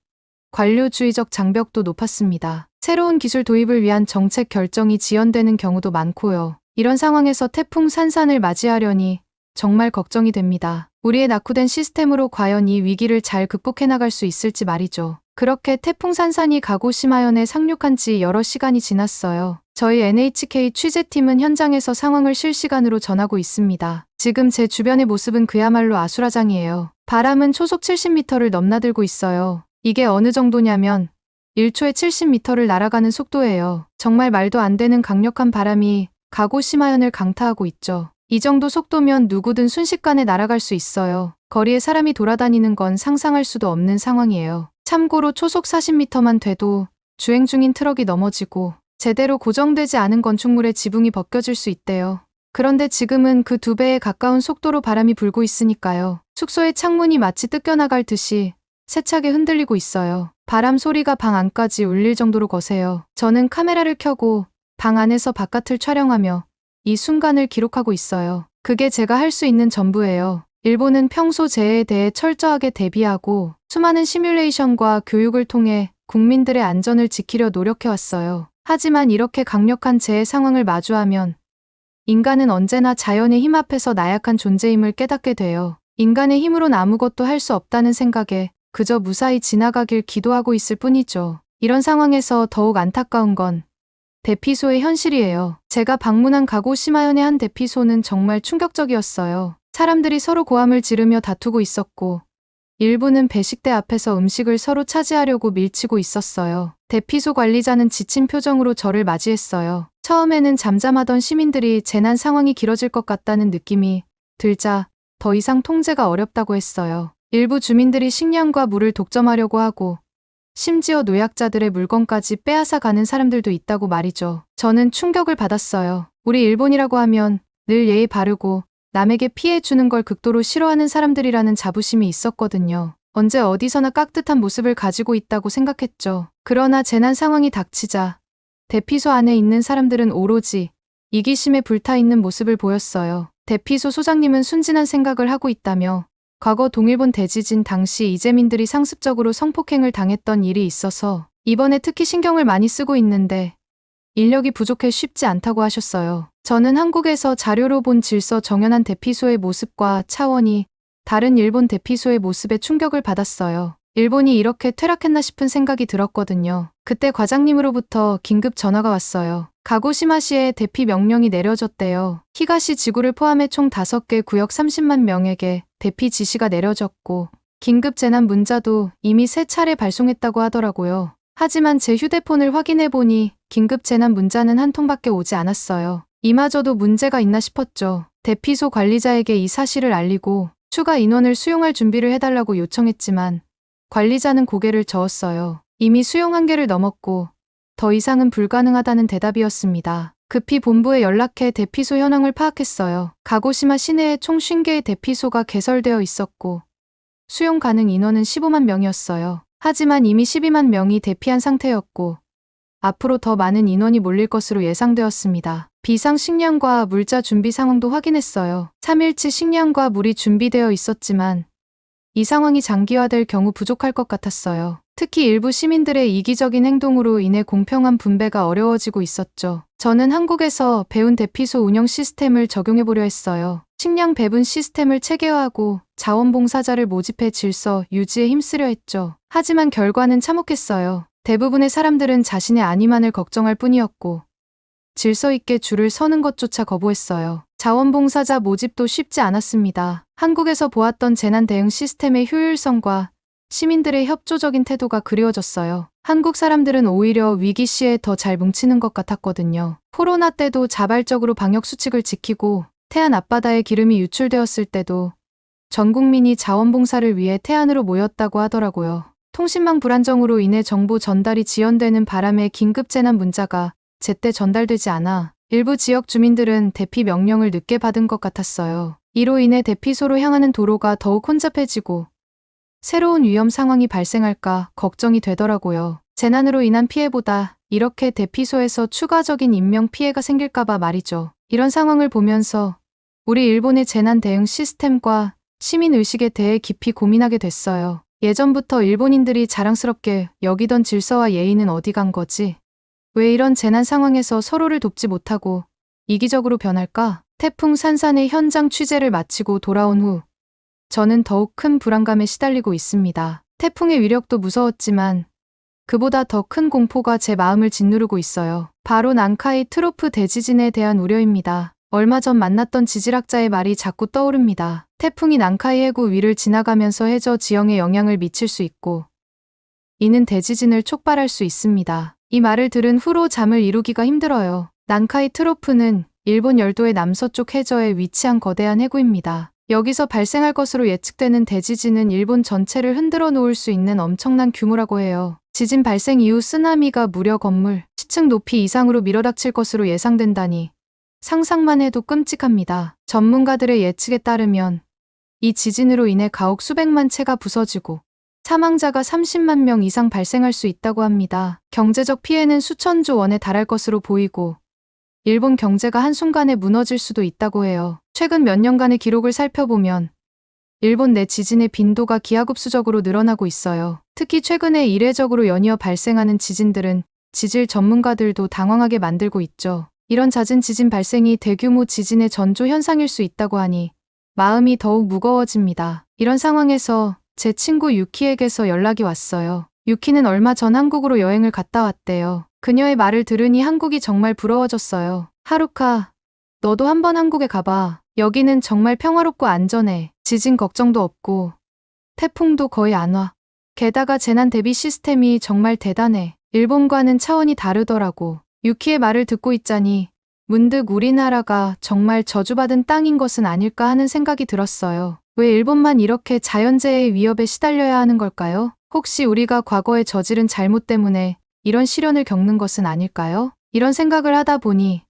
관료주의적 장벽도 높았습니다. 새로운 기술 도입을 위한 정책 결정이 지연되는 경우도 많고요. 이런 상황에서 태풍 산산을 맞이하려니 정말 걱정이 됩니다. 우리의 낙후된 시스템으로 과연 이 위기를 잘 극복해 나갈 수 있을지 말이죠. 그렇게 태풍 산산이 가고시마현에 상륙한 지 여러 시간이 지났어요. 저희 NHK 취재팀은 현장에서 상황을 실시간으로 전하고 있습니다. 지금 제 주변의 모습은 그야말로 아수라장이에요. 바람은 초속 70m를 넘나들고 있어요. 이게 어느 정도냐면 1초에 70m를 날아가는 속도예요. 정말 말도 안 되는 강력한 바람이 가고시마현을 강타하고 있죠. 이 정도 속도면 누구든 순식간에 날아갈 수 있어요. 거리에 사람이 돌아다니는 건 상상할 수도 없는 상황이에요. 참고로 초속 40m만 돼도 주행 중인 트럭이 넘어지고 제대로 고정되지 않은 건축물의 지붕이 벗겨질 수 있대요. 그런데 지금은 그 2배에 가까운 속도로 바람이 불고 있으니까요. 숙소의 창문이 마치 뜯겨나갈 듯이 세차게 흔들리고 있어요. 바람 소리가 방 안까지 울릴 정도로 거세요. 저는 카메라를 켜고 방 안에서 바깥을 촬영하며 이 순간을 기록하고 있어요. 그게 제가 할 수 있는 전부예요. 일본은 평소 재해에 대해 철저하게 대비하고 수많은 시뮬레이션과 교육을 통해 국민들의 안전을 지키려 노력해왔어요. 하지만 이렇게 강력한 재해 상황을 마주하면 인간은 언제나 자연의 힘 앞에서 나약한 존재임을 깨닫게 돼요. 인간의 힘으론 아무것도 할 수 없다는 생각에 그저 무사히 지나가길 기도하고 있을 뿐이죠. 이런 상황에서 더욱 안타까운 건 대피소의 현실이에요. 제가 방문한 가고시마현의 한 대피소는 정말 충격적이었어요. 사람들이 서로 고함을 지르며 다투고 있었고 일부는 배식대 앞에서 음식을 서로 차지하려고 밀치고 있었어요. 대피소 관리자는 지친 표정으로 저를 맞이했어요. 처음에는 잠잠하던 시민들이 재난 상황이 길어질 것 같다는 느낌이 들자 더 이상 통제가 어렵다고 했어요. 일부 주민들이 식량과 물을 독점하려고 하고 심지어 노약자들의 물건까지 빼앗아 가는 사람들도 있다고 말이죠. 저는 충격을 받았어요. 우리 일본이라고 하면 늘 예의 바르고 남에게 피해 주는 걸 극도로 싫어하는 사람들이라는 자부심이 있었거든요. 언제 어디서나 깍듯한 모습을 가지고 있다고 생각했죠. 그러나 재난 상황이 닥치자 대피소 안에 있는 사람들은 오로지 이기심에 불타있는 모습을 보였어요. 대피소 소장님은 순진한 생각을 하고 있다며 과거 동일본 대지진 당시 이재민들이 상습적으로 성폭행을 당했던 일이 있어서 이번에 특히 신경을 많이 쓰고 있는데 인력이 부족해 쉽지 않다고 하셨어요. 저는 한국에서 자료로 본 질서 정연한 대피소의 모습과 차원이 다른 일본 대피소의 모습에 충격을 받았어요. 일본이 이렇게 퇴락했나 싶은 생각이 들었거든요. 그때 과장님으로부터 긴급 전화가 왔어요. 가고시마시에 대피 명령이 내려졌대요. 히가시 지구를 포함해 총 5개 구역 30만 명에게 대피 지시가 내려졌고 긴급 재난 문자도 이미 3차례 발송했다고 하더라고요. 하지만 제 휴대폰을 확인해보니 긴급 재난 문자는 한 통밖에 오지 않았어요. 이마저도 문제가 있나 싶었죠. 대피소 관리자에게 이 사실을 알리고 추가 인원을 수용할 준비를 해달라고 요청했지만 관리자는 고개를 저었어요. 이미 수용 한계를 넘었고 더 이상은 불가능하다는 대답이었습니다. 급히 본부에 연락해 대피소 현황을 파악했어요. 가고시마 시내에 총 50개의 대피소가 개설되어 있었고 수용 가능 인원은 15만 명이었어요. 하지만 이미 12만 명이 대피한 상태였고 앞으로 더 많은 인원이 몰릴 것으로 예상되었습니다. 비상 식량과 물자 준비 상황도 확인했어요. 3일치 식량과 물이 준비되어 있었지만 이 상황이 장기화될 경우 부족할 것 같았어요. 특히 일부 시민들의 이기적인 행동으로 인해 공평한 분배가 어려워지고 있었죠. 저는 한국에서 배운 대피소 운영 시스템을 적용해보려 했어요. 식량 배분 시스템을 체계화하고 자원봉사자를 모집해 질서 유지에 힘쓰려 했죠. 하지만 결과는 참혹했어요. 대부분의 사람들은 자신의 안위만을 걱정할 뿐이었고 질서 있게 줄을 서는 것조차 거부했어요. 자원봉사자 모집도 쉽지 않았습니다. 한국에서 보았던 재난 대응 시스템의 효율성과 시민들의 협조적인 태도가 그리워졌어요. 한국 사람들은 오히려 위기 시에 더 잘 뭉치는 것 같았거든요. 코로나 때도 자발적으로 방역 수칙을 지키고 태안 앞바다에 기름이 유출되었을 때도 전 국민이 자원봉사를 위해 태안으로 모였다고 하더라고요. 통신망 불안정으로 인해 정보 전달이 지연되는 바람에 긴급 재난 문자가 제때 전달되지 않아 일부 지역 주민들은 대피 명령을 늦게 받은 것 같았어요. 이로 인해 대피소로 향하는 도로가 더욱 혼잡해지고 새로운 위험 상황이 발생할까 걱정이 되더라고요. 재난으로 인한 피해보다 이렇게 대피소에서 추가적인 인명 피해가 생길까봐 말이죠. 이런 상황을 보면서 우리 일본의 재난 대응 시스템과 시민 의식에 대해 깊이 고민하게 됐어요. 예전부터 일본인들이 자랑스럽게 여기던 질서와 예의는 어디 간 거지? 왜 이런 재난 상황에서 서로를 돕지 못하고 이기적으로 변할까? 태풍 산산의 현장 취재를 마치고 돌아온 후 저는 더욱 큰 불안감에 시달리고 있습니다. 태풍의 위력도 무서웠지만 그보다 더 큰 공포가 제 마음을 짓누르고 있어요. 바로 난카이 트로프 대지진에 대한 우려입니다. 얼마 전 만났던 지질학자의 말이 자꾸 떠오릅니다. 태풍이 난카이 해구 위를 지나가면서 해저 지형에 영향을 미칠 수 있고 이는 대지진을 촉발할 수 있습니다. 이 말을 들은 후로 잠을 이루기가 힘들어요. 난카이 트로프는 일본 열도의 남서쪽 해저에 위치한 거대한 해구입니다. 여기서 발생할 것으로 예측되는 대지진은 일본 전체를 흔들어 놓을 수 있는 엄청난 규모라고 해요. 지진 발생 이후 쓰나미가 무려 건물 10층 높이 이상으로 밀어닥칠 것으로 예상된다니 상상만 해도 끔찍합니다. 전문가들의 예측에 따르면 이 지진으로 인해 가옥 수백만 채가 부서지고 사망자가 30만 명 이상 발생할 수 있다고 합니다. 경제적 피해는 수천조 원에 달할 것으로 보이고 일본 경제가 한순간에 무너질 수도 있다고 해요. 최근 몇 년간의 기록을 살펴보면 일본 내 지진의 빈도가 기하급수적으로 늘어나고 있어요. 특히 최근에 이례적으로 연이어 발생하는 지진들은 지질 전문가들도 당황하게 만들고 있죠. 이런 잦은 지진 발생이 대규모 지진의 전조 현상일 수 있다고 하니 마음이 더욱 무거워집니다. 이런 상황에서 제 친구 유키에게서 연락이 왔어요. 유키는 얼마 전 한국으로 여행을 갔다 왔대요. 그녀의 말을 들으니 한국이 정말 부러워졌어요. 하루카, 너도 한번 한국에 가봐. 여기는 정말 평화롭고 안전해. 지진 걱정도 없고 태풍도 거의 안 와. 게다가 재난 대비 시스템이 정말 대단해. 일본과는 차원이 다르더라고. 유키의 말을 듣고 있자니 문득 우리나라가 정말 저주받은 땅인 것은 아닐까 하는 생각이 들었어요. 왜 일본만 이렇게 자연재해의 위협에 시달려야 하는 걸까요? 혹시 우리가 과거에 저지른 잘못 때문에 이런 시련을 겪는 것은 아닐까요? 이런 생각을 하다 보니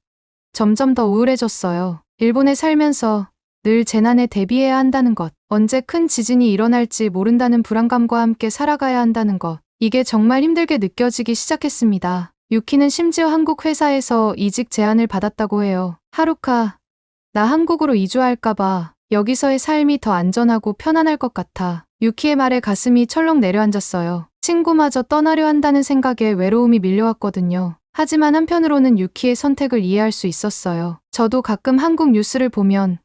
점점 더 우울해졌어요. 일본에 살면서 늘 재난에 대비해야 한다는 것, 언제 큰 지진이 일어날지 모른다는 불안감과 함께 살아가야 한다는 것, 이게 정말 힘들게 느껴지기 시작했습니다. 유키는 심지어 한국 회사에서 이직 제안을 받았다고 해요. 하루카, 나 한국으로 이주할까봐 여기서의 삶이 더 안전하고 편안할 것 같아. 유키의 말에 가슴이 철렁 내려앉았어요. 친구마저 떠나려 한다는 생각에 외로움이 밀려왔거든요. 하지만 한편으로는 유키의 선택을 이해할 수 있었어요. 저도 가끔 한국 뉴스를 보면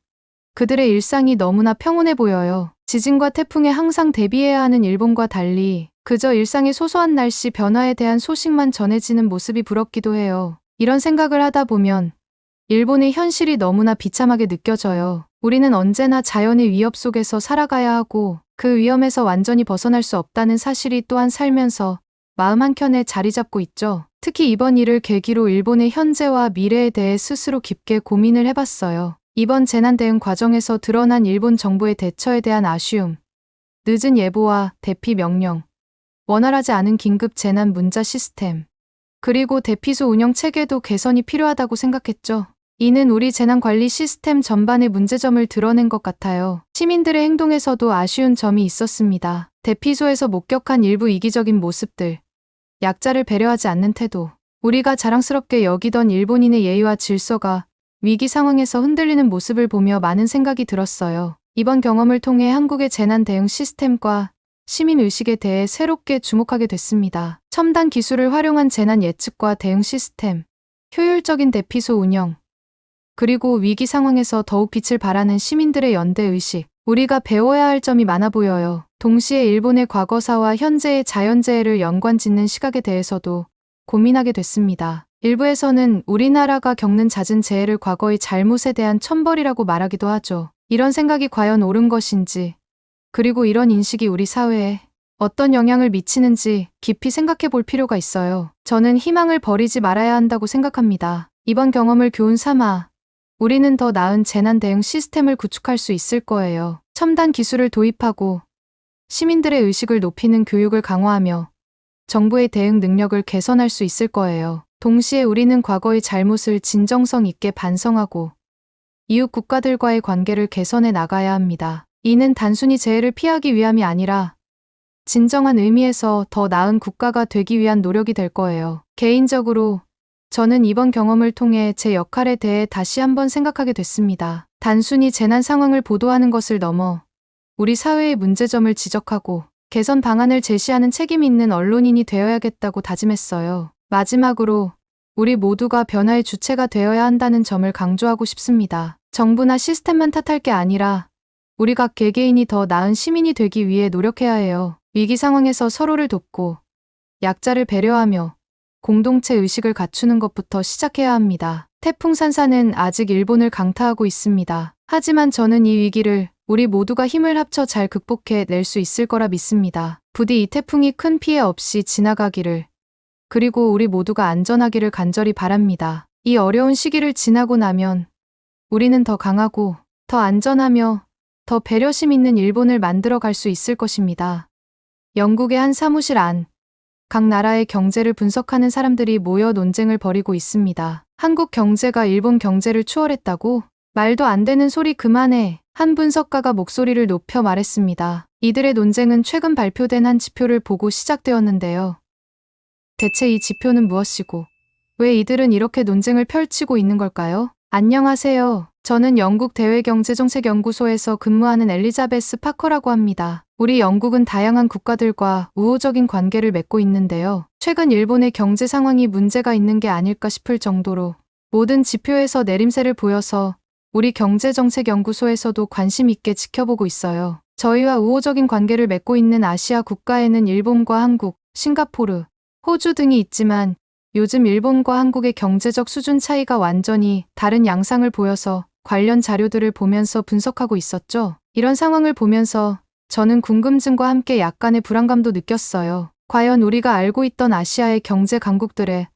그들의 일상이 너무나 평온해 보여요. 지진과 태풍에 항상 대비해야 하는 일본과 달리 그저 일상의 소소한 날씨 변화에 대한 소식만 전해지는 모습이 부럽기도 해요. 이런 생각을 하다 보면 일본의 현실이 너무나 비참하게 느껴져요. 우리는 언제나 자연의 위협 속에서 살아가야 하고 그 위험에서 완전히 벗어날 수 없다는 사실이 또한 살면서 마음 한켠에 자리 잡고 있죠. 특히 이번 일을 계기로 일본의 현재와 미래에 대해 스스로 깊게 고민을 해봤어요. 이번 재난 대응 과정에서 드러난 일본 정부의 대처에 대한 아쉬움, 늦은 예보와 대피 명령, 원활하지 않은 긴급 재난 문자 시스템, 그리고 대피소 운영 체계도 개선이 필요하다고 생각했죠. 이는 우리 재난관리 시스템 전반의 문제점을 드러낸 것 같아요. 시민들의 행동에서도 아쉬운 점이 있었습니다. 대피소에서 목격한 일부 이기적인 모습들, 약자를 배려하지 않는 태도, 우리가 자랑스럽게 여기던 일본인의 예의와 질서가 위기 상황에서 흔들리는 모습을 보며 많은 생각이 들었어요. 이번 경험을 통해 한국의 재난 대응 시스템과 시민 의식에 대해 새롭게 주목하게 됐습니다. 첨단 기술을 활용한 재난 예측과 대응 시스템, 효율적인 대피소 운영, 그리고 위기 상황에서 더욱 빛을 발하는 시민들의 연대 의식, 우리가 배워야 할 점이 많아 보여요. 동시에 일본의 과거사와 현재의 자연재해를 연관짓는 시각에 대해서도 고민하게 됐습니다. 일부에서는 우리나라가 겪는 잦은 재해를 과거의 잘못에 대한 천벌이라고 말하기도 하죠. 이런 생각이 과연 옳은 것인지, 그리고 이런 인식이 우리 사회에 어떤 영향을 미치는지 깊이 생각해 볼 필요가 있어요. 저는 희망을 버리지 말아야 한다고 생각합니다. 이번 경험을 교훈 삼아 우리는 더 나은 재난 대응 시스템을 구축할 수 있을 거예요. 첨단 기술을 도입하고 시민들의 의식을 높이는 교육을 강화하며 정부의 대응 능력을 개선할 수 있을 거예요. 동시에 우리는 과거의 잘못을 진정성 있게 반성하고 이웃 국가들과의 관계를 개선해 나가야 합니다. 이는 단순히 재해를 피하기 위함이 아니라 진정한 의미에서 더 나은 국가가 되기 위한 노력이 될 거예요. 개인적으로 저는 이번 경험을 통해 제 역할에 대해 다시 한번 생각하게 됐습니다. 단순히 재난 상황을 보도하는 것을 넘어 우리 사회의 문제점을 지적하고 개선 방안을 제시하는 책임 있는 언론인이 되어야겠다고 다짐했어요. 마지막으로 우리 모두가 변화의 주체가 되어야 한다는 점을 강조하고 싶습니다. 정부나 시스템만 탓할 게 아니라 우리 각 개개인이 더 나은 시민이 되기 위해 노력해야 해요. 위기 상황에서 서로를 돕고 약자를 배려하며 공동체 의식을 갖추는 것부터 시작해야 합니다. 태풍 산사는 아직 일본을 강타하고 있습니다. 하지만 저는 이 위기를 우리 모두가 힘을 합쳐 잘 극복해 낼 수 있을 거라 믿습니다. 부디 이 태풍이 큰 피해 없이 지나가기를, 그리고 우리 모두가 안전하기를 간절히 바랍니다. 이 어려운 시기를 지나고 나면 우리는 더 강하고 더 안전하며 더 배려심 있는 일본을 만들어 갈 수 있을 것입니다. 영국의 한 사무실 안, 각 나라의 경제를 분석하는 사람들이 모여 논쟁을 벌이고 있습니다. 한국 경제가 일본 경제를 추월했다고? 말도 안 되는 소리 그만해. 한 분석가가 목소리를 높여 말했습니다. 이들의 논쟁은 최근 발표된 한 지표를 보고 시작되었는데요. 대체 이 지표는 무엇이고, 왜 이들은 이렇게 논쟁을 펼치고 있는 걸까요? 안녕하세요. 저는 영국 대외경제정책연구소에서 근무하는 엘리자베스 파커라고 합니다. 우리 영국은 다양한 국가들과 우호적인 관계를 맺고 있는데요. 최근 일본의 경제 상황이 문제가 있는 게 아닐까 싶을 정도로 모든 지표에서 내림세를 보여서 우리 경제정책연구소에서도 관심 있게 지켜보고 있어요. 저희와 우호적인 관계를 맺고 있는 아시아 국가에는 일본과 한국, 싱가포르, 호주 등이 있지만 요즘 일본과 한국의 경제적 수준 차이가 완전히 다른 양상을 보여서 관련 자료들을 보면서 분석하고 있었죠. 이런 상황을 보면서 저는 궁금증과 함께 약간의 불안감도 느꼈어요. 과연 우리가 알고 있던 아시아의 경제 강국들에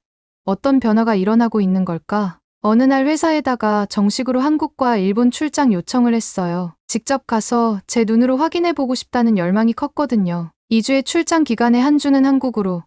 어떤 변화가 일어나고 있는 걸까? 어느 날 회사에다가 정식으로 한국과 일본 출장 요청을 했어요. 직접 가서 제 눈으로 확인해 보고 싶다는 열망이 컸거든요. 2주의 출장 기간에 한 주는 한국으로,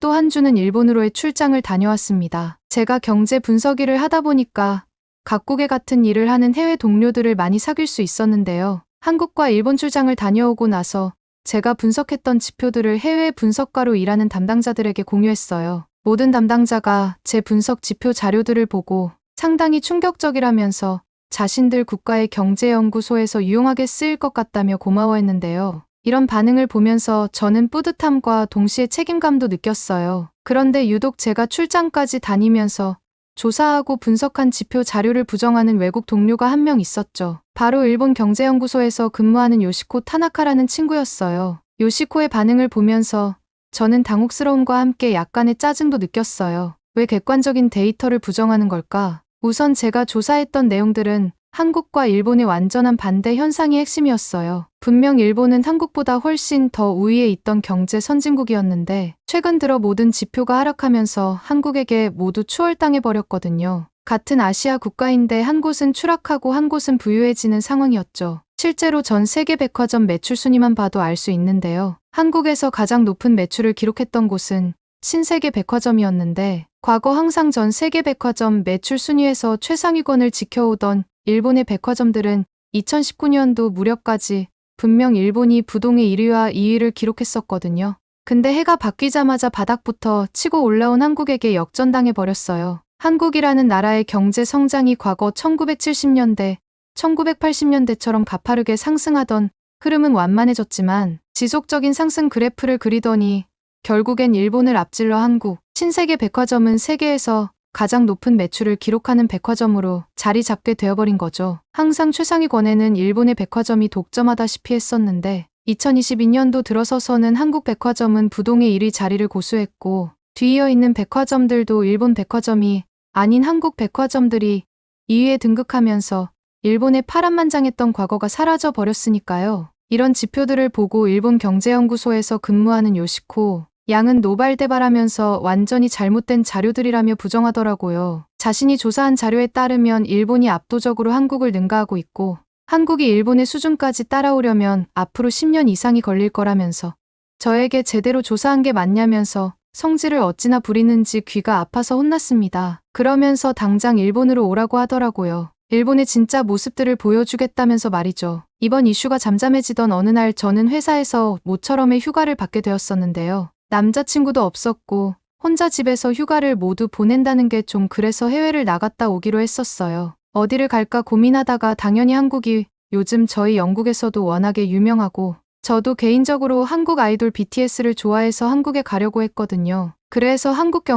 또 한 주는 일본으로의 출장을 다녀왔습니다. 제가 경제 분석일을 하다 보니까 각국의 같은 일을 하는 해외 동료들을 많이 사귈 수 있었는데요. 한국과 일본 출장을 다녀오고 나서 제가 분석했던 지표들을 해외 분석가로 일하는 담당자들에게 공유했어요. 모든 담당자가 제 분석 지표 자료들을 보고 상당히 충격적이라면서 자신들 국가의 경제연구소에서 유용하게 쓰일 것 같다며 고마워했는데요. 이런 반응을 보면서 저는 뿌듯함과 동시에 책임감도 느꼈어요. 그런데 유독 제가 출장까지 다니면서 조사하고 분석한 지표 자료를 부정하는 외국 동료가 한 명 있었죠. 바로 일본 경제연구소에서 근무하는 요시코 타나카라는 친구였어요. 요시코의 반응을 보면서 저는 당혹스러움과 함께 약간의 짜증도 느꼈어요. 왜 객관적인 데이터를 부정하는 걸까? 우선 제가 조사했던 내용들은 한국과 일본의 완전한 반대 현상이 핵심이었어요. 분명 일본은 한국보다 훨씬 더 우위에 있던 경제 선진국이었는데 최근 들어 모든 지표가 하락하면서 한국에게 모두 추월당해 버렸거든요. 같은 아시아 국가인데 한 곳은 추락하고 한 곳은 부유해지는 상황이었죠. 실제로 전 세계 백화점 매출 순위만 봐도 알 수 있는데요. 한국에서 가장 높은 매출을 기록했던 곳은 신세계 백화점이었는데 과거 항상 전 세계 백화점 매출 순위에서 최상위권을 지켜오던 일본의 백화점들은 2019년도 무렵까지 분명 일본이 부동의 1위와 2위를 기록했었거든요. 근데 해가 바뀌자마자 바닥부터 치고 올라온 한국에게 역전당해 버렸어요. 한국이라는 나라의 경제 성장이 과거 1970년대, 1980년대처럼 가파르게 상승하던 흐름은 완만해졌지만 지속적인 상승 그래프를 그리더니 결국엔 일본을 앞질러 한국, 신세계 백화점은 세계에서 가장 높은 매출을 기록하는 백화점으로 자리 잡게 되어버린 거죠. 항상 최상위권에는 일본의 백화점이 독점하다시피 했었는데 2022년도 들어서서는 한국 백화점은 부동의 1위 자리를 고수했고 뒤이어 있는 백화점들도 일본 백화점이 아닌 한국 백화점들이 2위에 등극하면서 일본의 파란만장했던 과거가 사라져 버렸으니까요. 이런 지표들을 보고 일본 경제연구소에서 근무하는 요시코 양은 노발대발하면서 완전히 잘못된 자료들이라며 부정하더라고요. 자신이 조사한 자료에 따르면 일본이 압도적으로 한국을 능가하고 있고 한국이 일본의 수준까지 따라오려면 앞으로 10년 이상이 걸릴 거라면서 저에게 제대로 조사한 게 맞냐면서 성질을 어찌나 부리는지 귀가 아파서 혼났습니다. 그러면서 당장 일본으로 오라고 하더라고요. 일본의 진짜 모습들을 보여주겠다면서 말이죠. 이번 이슈가 잠잠해지던 어느 날 저는 회사에서 모처럼의 휴가를 받게 되었었는데요. 남자친구도 없었고 혼자 집에서 휴가를 모두 보낸다는 게 좀 그래서 해외를 나갔다 오기로 했었어요. 어디를 갈까 고민하다가 당연히 한국이 요즘 저희 영국에서도 워낙에 유명하고 저도 개인적으로 한국 아이돌 BTS를 좋아해서 한국에 가려고 했거든요. 그래서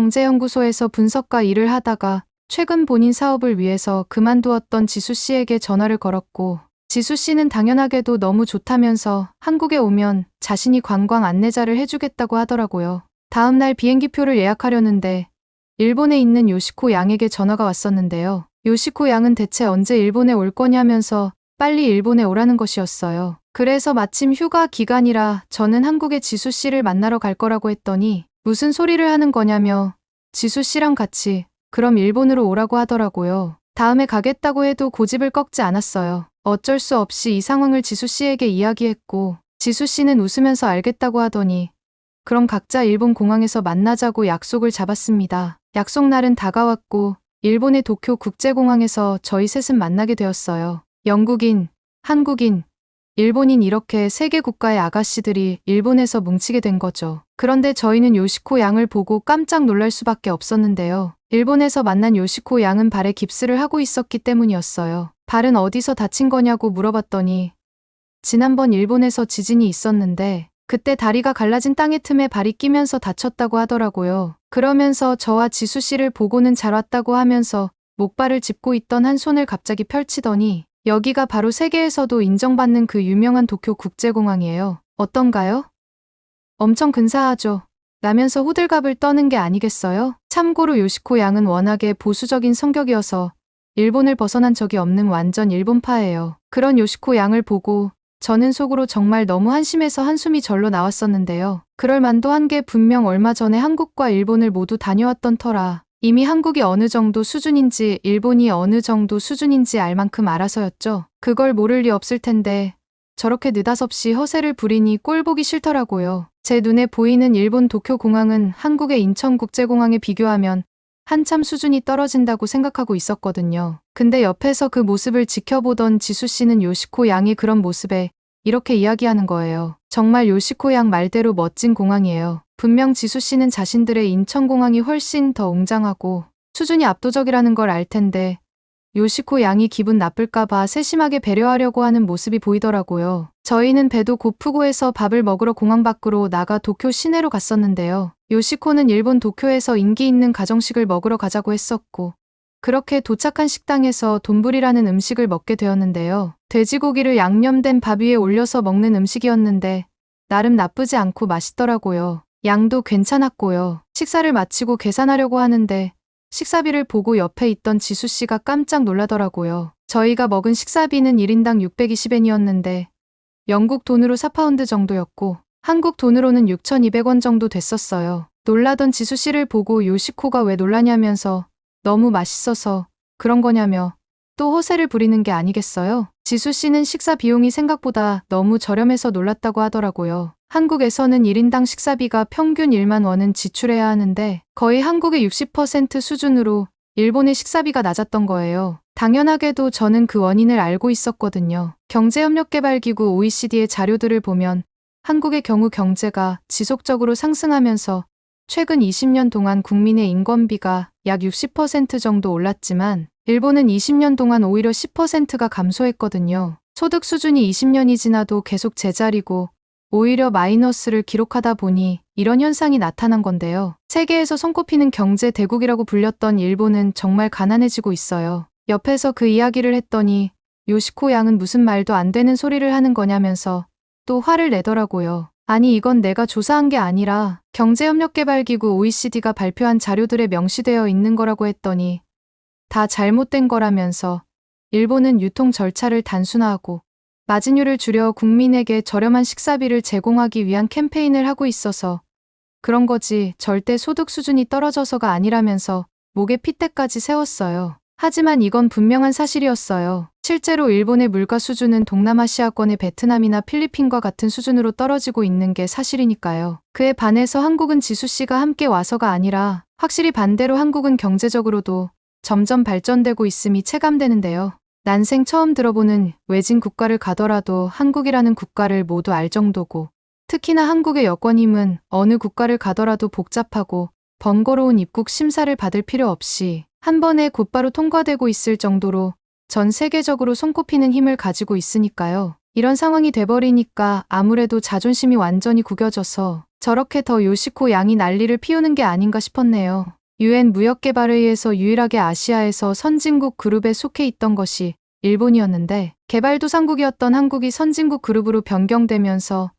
한국경제연구소에서 분석가 일을 하다가 최근 본인 사업을 위해서 그만두었던 지수 씨에게 전화를 걸었고 지수 씨는 당연하게도 너무 좋다면서 한국에 오면 자신이 관광 안내자를 해주겠다고 하더라고요. 다음 날 비행기표를 예약하려는데 일본에 있는 요시코 양에게 전화가 왔었는데요. 요시코 양은 대체 언제 일본에 올 거냐면서 빨리 일본에 오라는 것이었어요. 그래서 마침 휴가 기간이라 저는 한국에 지수 씨를 만나러 갈 거라고 했더니 무슨 소리를 하는 거냐며 지수 씨랑 같이 그럼 일본으로 오라고 하더라고요. 다음에 가겠다고 해도 고집을 꺾지 않았어요. 어쩔 수 없이 이 상황을 지수 씨에게 이야기했고 지수 씨는 웃으면서 알겠다고 하더니 그럼 각자 일본 공항에서 만나자고 약속을 잡았습니다. 약속 날은 다가왔고 일본의 도쿄 국제공항에서 저희 셋은 만나게 되었어요. 영국인, 한국인, 일본인 이렇게 세 개 국가의 아가씨들이 일본에서 뭉치게 된 거죠. 그런데 저희는 요시코 양을 보고 깜짝 놀랄 수밖에 없었는데요. 일본에서 만난 요시코 양은 발에 깁스를 하고 있었기 때문이었어요. 발은 어디서 다친 거냐고 물어봤더니 지난번 일본에서 지진이 있었는데 그때 다리가 갈라진 땅의 틈에 발이 끼면서 다쳤다고 하더라고요. 그러면서 저와 지수 씨를 보고는 잘 왔다고 하면서 목발을 짚고 있던 한 손을 갑자기 펼치더니 여기가 바로 세계에서도 인정받는 그 유명한 도쿄 국제공항이에요. 어떤가요? 엄청 근사하죠. 라면서 호들갑을 떠는 게 아니겠어요? 참고로 요시코 양은 워낙에 보수적인 성격이어서 일본을 벗어난 적이 없는 완전 일본파예요. 그런 요시코 양을 보고 저는 속으로 정말 너무 한심해서 한숨이 절로 나왔었는데요. 그럴 만도 한 게 분명 얼마 전에 한국과 일본을 모두 다녀왔던 터라 이미 한국이 어느 정도 수준인지 일본이 어느 정도 수준인지 알 만큼 알아서였죠. 그걸 모를 리 없을 텐데 저렇게 느닷없이 허세를 부리니 꼴 보기 싫더라고요. 제 눈에 보이는 일본 도쿄공항은 한국의 인천국제공항에 비교하면 한참 수준이 떨어진다고 생각하고 있었거든요. 근데 옆에서 그 모습을 지켜보던 지수 씨는 요시코 양이 그런 모습에 이렇게 이야기하는 거예요. 정말 요시코 양 말대로 멋진 공항이에요. 분명 지수 씨는 자신들의 인천공항이 훨씬 더 웅장하고 수준이 압도적이라는 걸 알 텐데 요시코 양이 기분 나쁠까봐 세심하게 배려하려고 하는 모습이 보이더라고요. 저희는 배도 고프고 해서 밥을 먹으러 공항 밖으로 나가 도쿄 시내로 갔었는데요. 요시코는 일본 도쿄에서 인기 있는 가정식을 먹으러 가자고 했었고 그렇게 도착한 식당에서 돈부리라는 음식을 먹게 되었는데요. 돼지고기를 양념된 밥 위에 올려서 먹는 음식이었는데 나름 나쁘지 않고 맛있더라고요. 양도 괜찮았고요. 식사를 마치고 계산하려고 하는데 식사비를 보고 옆에 있던 지수 씨가 깜짝 놀라더라고요. 저희가 먹은 식사비는 1인당 620엔이었는데 영국 돈으로 4파운드 정도였고 한국 돈으로는 6,200원 정도 됐었어요. 놀라던 지수 씨를 보고 요시코가 왜 놀라냐면서 너무 맛있어서 그런 거냐며 또 허세를 부리는 게 아니겠어요? 지수 씨는 식사 비용이 생각보다 너무 저렴해서 놀랐다고 하더라고요. 한국에서는 1인당 식사비가 평균 1만 원은 지출해야 하는데 거의 한국의 60% 수준으로 일본의 식사비가 낮았던 거예요. 당연하게도 저는 그 원인을 알고 있었거든요. 경제협력개발기구 OECD의 자료들을 보면 한국의 경우 경제가 지속적으로 상승하면서 최근 20년 동안 국민의 인건비가 약 60% 정도 올랐지만 일본은 20년 동안 오히려 10%가 감소했거든요. 소득 수준이 20년이 지나도 계속 제자리고 오히려 마이너스를 기록하다 보니 이런 현상이 나타난 건데요. 세계에서 손꼽히는 경제 대국이라고 불렸던 일본은 정말 가난해지고 있어요. 옆에서 그 이야기를 했더니 요시코 양은 무슨 말도 안 되는 소리를 하는 거냐면서 또 화를 내더라고요. 아니 이건 내가 조사한 게 아니라 경제협력개발기구 OECD가 발표한 자료들에 명시되어 있는 거라고 했더니 다 잘못된 거라면서 일본은 유통 절차를 단순화하고 마진율을 줄여 국민에게 저렴한 식사비를 제공하기 위한 캠페인을 하고 있어서 그런 거지 절대 소득 수준이 떨어져서가 아니라면서 목에 핏대까지 세웠어요. 하지만 이건 분명한 사실이었어요. 실제로 일본의 물가 수준은 동남아시아권의 베트남이나 필리핀과 같은 수준으로 떨어지고 있는 게 사실이니까요. 그에 반해서 한국은 지수 씨가 함께 와서가 아니라 확실히 반대로 한국은 경제적으로도 점점 발전되고 있음이 체감되는데요. 난생 처음 들어보는 외진 국가를 가더라도 한국이라는 국가를 모두 알 정도고 특히나 한국의 여권임은 어느 국가를 가더라도 복잡하고 번거로운 입국 심사를 받을 필요 없이 한 번에 곧바로 통과되고 있을 정도로 전 세계적으로 손꼽히는 힘을 가지고 있으니까요. 이런 상황이 돼버리니까 아무래도 자존심이 완전히 구겨져서 저렇게 더 요시코 양이 난리를 피우는 게 아닌가 싶었네요. UN 무역개발회의에서 유일하게 아시아에서 선진국 그룹에 속해 있던 것이 일본이었는데 개발도상국이었던 한국이 선진국 그룹으로 변경되면서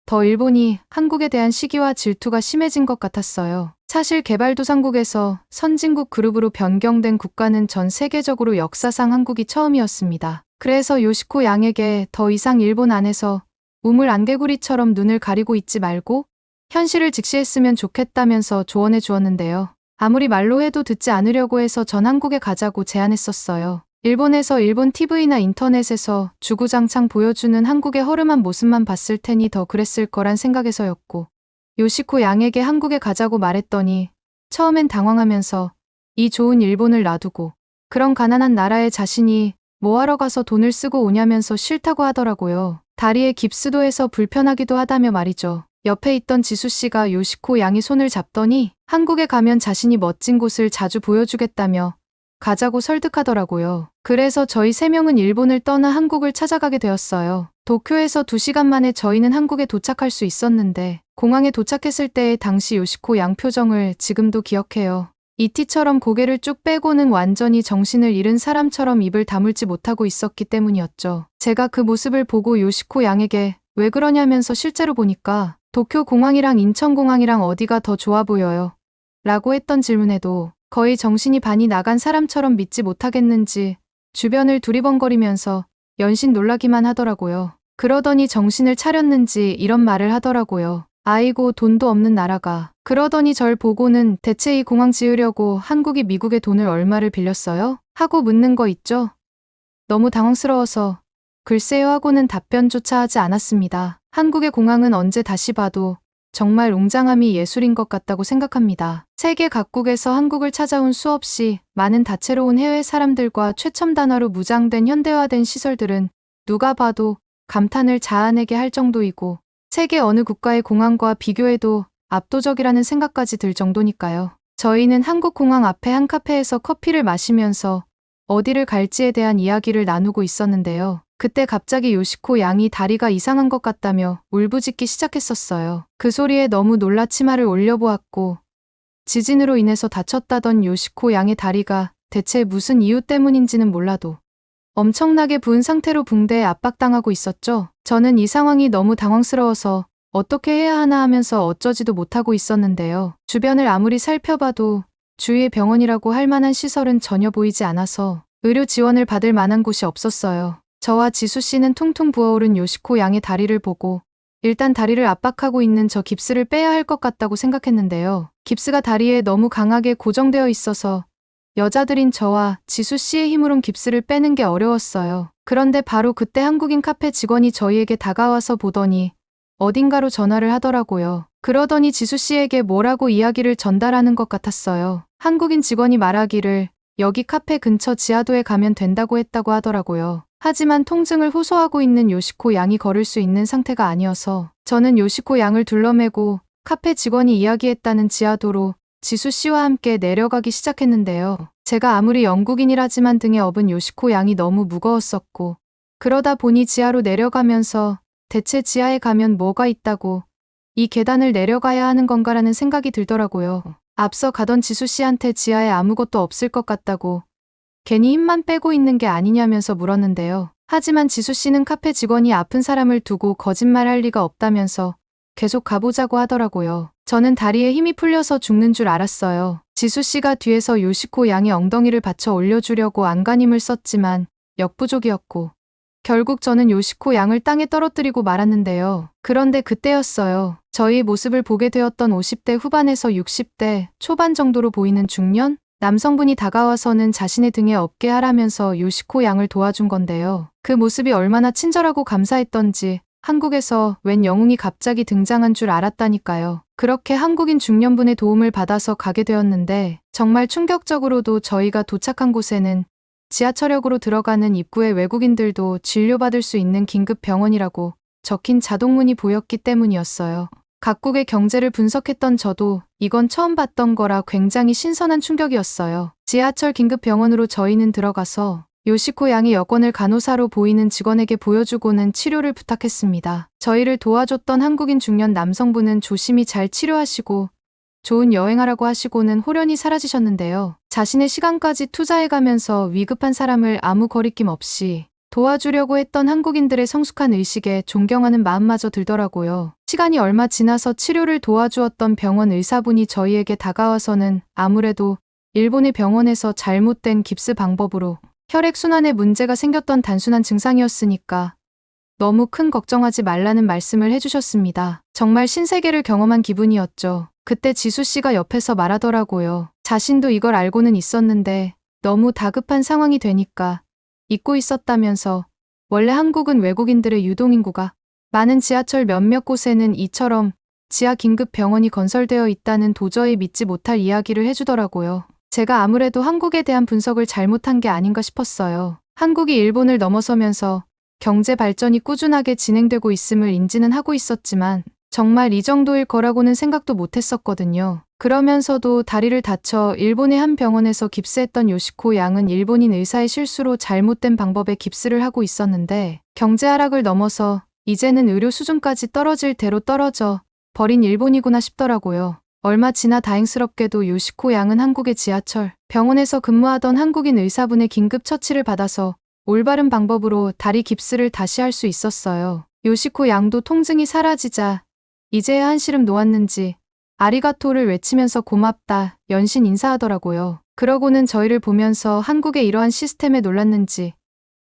더 일본이 한국에 대한 시기와 질투가 심해진 것 같았어요. 사실 개발도상국에서 선진국 그룹으로 변경된 국가는 전 세계적으로 역사상 한국이 처음이었습니다. 그래서 요시코 양에게 더 이상 일본 안에서 우물 안개구리처럼 눈을 가리고 있지 말고 현실을 직시했으면 좋겠다면서 조언해 주었는데요. 아무리 말로 해도 듣지 않으려고 해서 전 한국에 가자고 제안했었어요. 일본에서 일본 TV나 인터넷에서 주구장창 보여주는 한국의 허름한 모습만 봤을 테니 더 그랬을 거란 생각에서였고 요시코 양에게 한국에 가자고 말했더니 처음엔 당황하면서 이 좋은 일본을 놔두고 그런 가난한 나라에 자신이 뭐하러 가서 돈을 쓰고 오냐면서 싫다고 하더라고요. 다리에 깁스도 해서 불편하기도 하다며 말이죠. 옆에 있던 지수 씨가 요시코 양이 손을 잡더니 한국에 가면 자신이 멋진 곳을 자주 보여주겠다며 가자고 설득하더라고요. 그래서 저희 3명은 일본을 떠나 한국을 찾아가게 되었어요. 도쿄에서 2시간 만에 저희는 한국에 도착할 수 있었는데 공항에 도착했을 때의 당시 요시코 양 표정을 지금도 기억해요. 이티처럼 고개를 쭉 빼고는 완전히 정신을 잃은 사람처럼 입을 다물지 못하고 있었기 때문이었죠. 제가 그 모습을 보고 요시코 양에게 왜 그러냐면서 실제로 보니까 도쿄 공항이랑 인천 공항이랑 어디가 더 좋아 보여요? 라고 했던 질문에도 거의 정신이 반이 나간 사람처럼 믿지 못하겠는지 주변을 두리번거리면서 연신 놀라기만 하더라고요. 그러더니 정신을 차렸는지 이런 말을 하더라고요. 아이고 돈도 없는 나라가. 그러더니 절 보고는 대체 이 공항 지으려고 한국이 미국에 돈을 얼마를 빌렸어요? 하고 묻는 거 있죠? 너무 당황스러워서 글쎄요 하고는 답변조차 하지 않았습니다. 한국의 공항은 언제 다시 봐도 정말 웅장함이 예술인 것 같다고 생각합니다. 세계 각국에서 한국을 찾아온 수없이 많은 다채로운 해외 사람들과 최첨 단어로 무장된 현대화된 시설들은 누가 봐도 감탄을 자아내게 할 정도이고 세계 어느 국가의 공항과 비교해도 압도적이라는 생각까지 들 정도니까요. 저희는 한국 공항 앞에 한 카페에서 커피를 마시면서 어디를 갈지에 대한 이야기를 나누고 있었는데요. 그때 갑자기 요시코 양이 다리가 이상한 것 같다며 울부짖기 시작했었어요. 그 소리에 너무 놀라 치마를 올려보았고 지진으로 인해서 다쳤다던 요시코 양의 다리가 대체 무슨 이유 때문인지는 몰라도 엄청나게 부은 상태로 붕대에 압박당하고 있었죠. 저는 이 상황이 너무 당황스러워서 어떻게 해야 하나 하면서 어쩌지도 못하고 있었는데요. 주변을 아무리 살펴봐도 주위에 병원이라고 할 만한 시설은 전혀 보이지 않아서 의료 지원을 받을 만한 곳이 없었어요. 저와 지수 씨는 퉁퉁 부어오른 요시코 양의 다리를 보고 일단 다리를 압박하고 있는 저 깁스를 빼야 할 것 같다고 생각했는데요. 깁스가 다리에 너무 강하게 고정되어 있어서 여자들인 저와 지수 씨의 힘으론 깁스를 빼는 게 어려웠어요. 그런데 바로 그때 한국인 카페 직원이 저희에게 다가와서 보더니 어딘가로 전화를 하더라고요. 그러더니 지수 씨에게 뭐라고 이야기를 전달하는 것 같았어요. 한국인 직원이 말하기를 여기 카페 근처 지하도에 가면 된다고 했다고 하더라고요. 하지만 통증을 호소하고 있는 요시코 양이 걸을 수 있는 상태가 아니어서 저는 요시코 양을 둘러매고 카페 직원이 이야기했다는 지하도로 지수 씨와 함께 내려가기 시작했는데요. 제가 아무리 영국인이라지만 등에 업은 요시코 양이 너무 무거웠었고 그러다 보니 지하로 내려가면서 대체 지하에 가면 뭐가 있다고 이 계단을 내려가야 하는 건가라는 생각이 들더라고요. 앞서 가던 지수 씨한테 지하에 아무것도 없을 것 같다고 괜히 힘만 빼고 있는 게 아니냐면서 물었는데요. 하지만 지수 씨는 카페 직원이 아픈 사람을 두고 거짓말할 리가 없다면서 계속 가보자고 하더라고요. 저는 다리에 힘이 풀려서 죽는 줄 알았어요. 지수 씨가 뒤에서 요시코 양의 엉덩이를 받쳐 올려주려고 안간힘을 썼지만 역부족이었고 결국 저는 요시코 양을 땅에 떨어뜨리고 말았는데요. 그런데 그때였어요. 저희 모습을 보게 되었던 50대 후반에서 60대 초반 정도로 보이는 중년? 남성분이 다가와서는 자신의 등에 업게 하라면서 요시코 양을 도와준 건데요. 그 모습이 얼마나 친절하고 감사했던지 한국에서 웬 영웅이 갑자기 등장한 줄 알았다니까요. 그렇게 한국인 중년분의 도움을 받아서 가게 되었는데 정말 충격적으로도 저희가 도착한 곳에는 지하철역으로 들어가는 입구에 외국인들도 진료받을 수 있는 긴급 병원이라고 적힌 자동문이 보였기 때문이었어요. 각국의 경제를 분석했던 저도 이건 처음 봤던 거라 굉장히 신선한 충격이었어요. 지하철 긴급병원으로 저희는 들어가서 요시코 양의 여권을 간호사로 보이는 직원에게 보여주고는 치료를 부탁했습니다. 저희를 도와줬던 한국인 중년 남성분은 조심히 잘 치료하시고 좋은 여행하라고 하시고는 호련히 사라지셨는데요. 자신의 시간까지 투자해가면서 위급한 사람을 아무 거리낌 없이 도와주려고 했던 한국인들의 성숙한 의식에 존경하는 마음마저 들더라고요. 시간이 얼마 지나서 치료를 도와주었던 병원 의사분이 저희에게 다가와서는 아무래도 일본의 병원에서 잘못된 깁스 방법으로 혈액순환에 문제가 생겼던 단순한 증상이었으니까 너무 큰 걱정하지 말라는 말씀을 해주셨습니다. 정말 신세계를 경험한 기분이었죠. 그때 지수 씨가 옆에서 말하더라고요. 자신도 이걸 알고는 있었는데 너무 다급한 상황이 되니까 잊고 있었다면서 원래 한국은 외국인들의 유동인구가 많은 지하철 몇몇 곳에는 이처럼 지하 긴급 병원이 건설되어 있다는 도저히 믿지 못할 이야기를 해주더라고요. 제가 아무래도 한국에 대한 분석을 잘못한 게 아닌가 싶었어요. 한국이 일본을 넘어서면서 경제 발전이 꾸준하게 진행되고 있음을 인지는 하고 있었지만 정말 이 정도일 거라고는 생각도 못했었거든요. 그러면서도 다리를 다쳐 일본의 한 병원에서 깁스했던 요시코 양은 일본인 의사의 실수로 잘못된 방법에 깁스를 하고 있었는데 경제 하락을 넘어서 이제는 의료 수준까지 떨어질 대로 떨어져 버린 일본이구나 싶더라고요. 얼마 지나 다행스럽게도 요시코 양은 한국의 지하철, 병원에서 근무하던 한국인 의사분의 긴급 처치를 받아서 올바른 방법으로 다리 깁스를 다시 할 수 있었어요. 요시코 양도 통증이 사라지자 이제야 한시름 놓았는지 아리가토를 외치면서 고맙다, 연신 인사하더라고요. 그러고는 저희를 보면서 한국의 이러한 시스템에 놀랐는지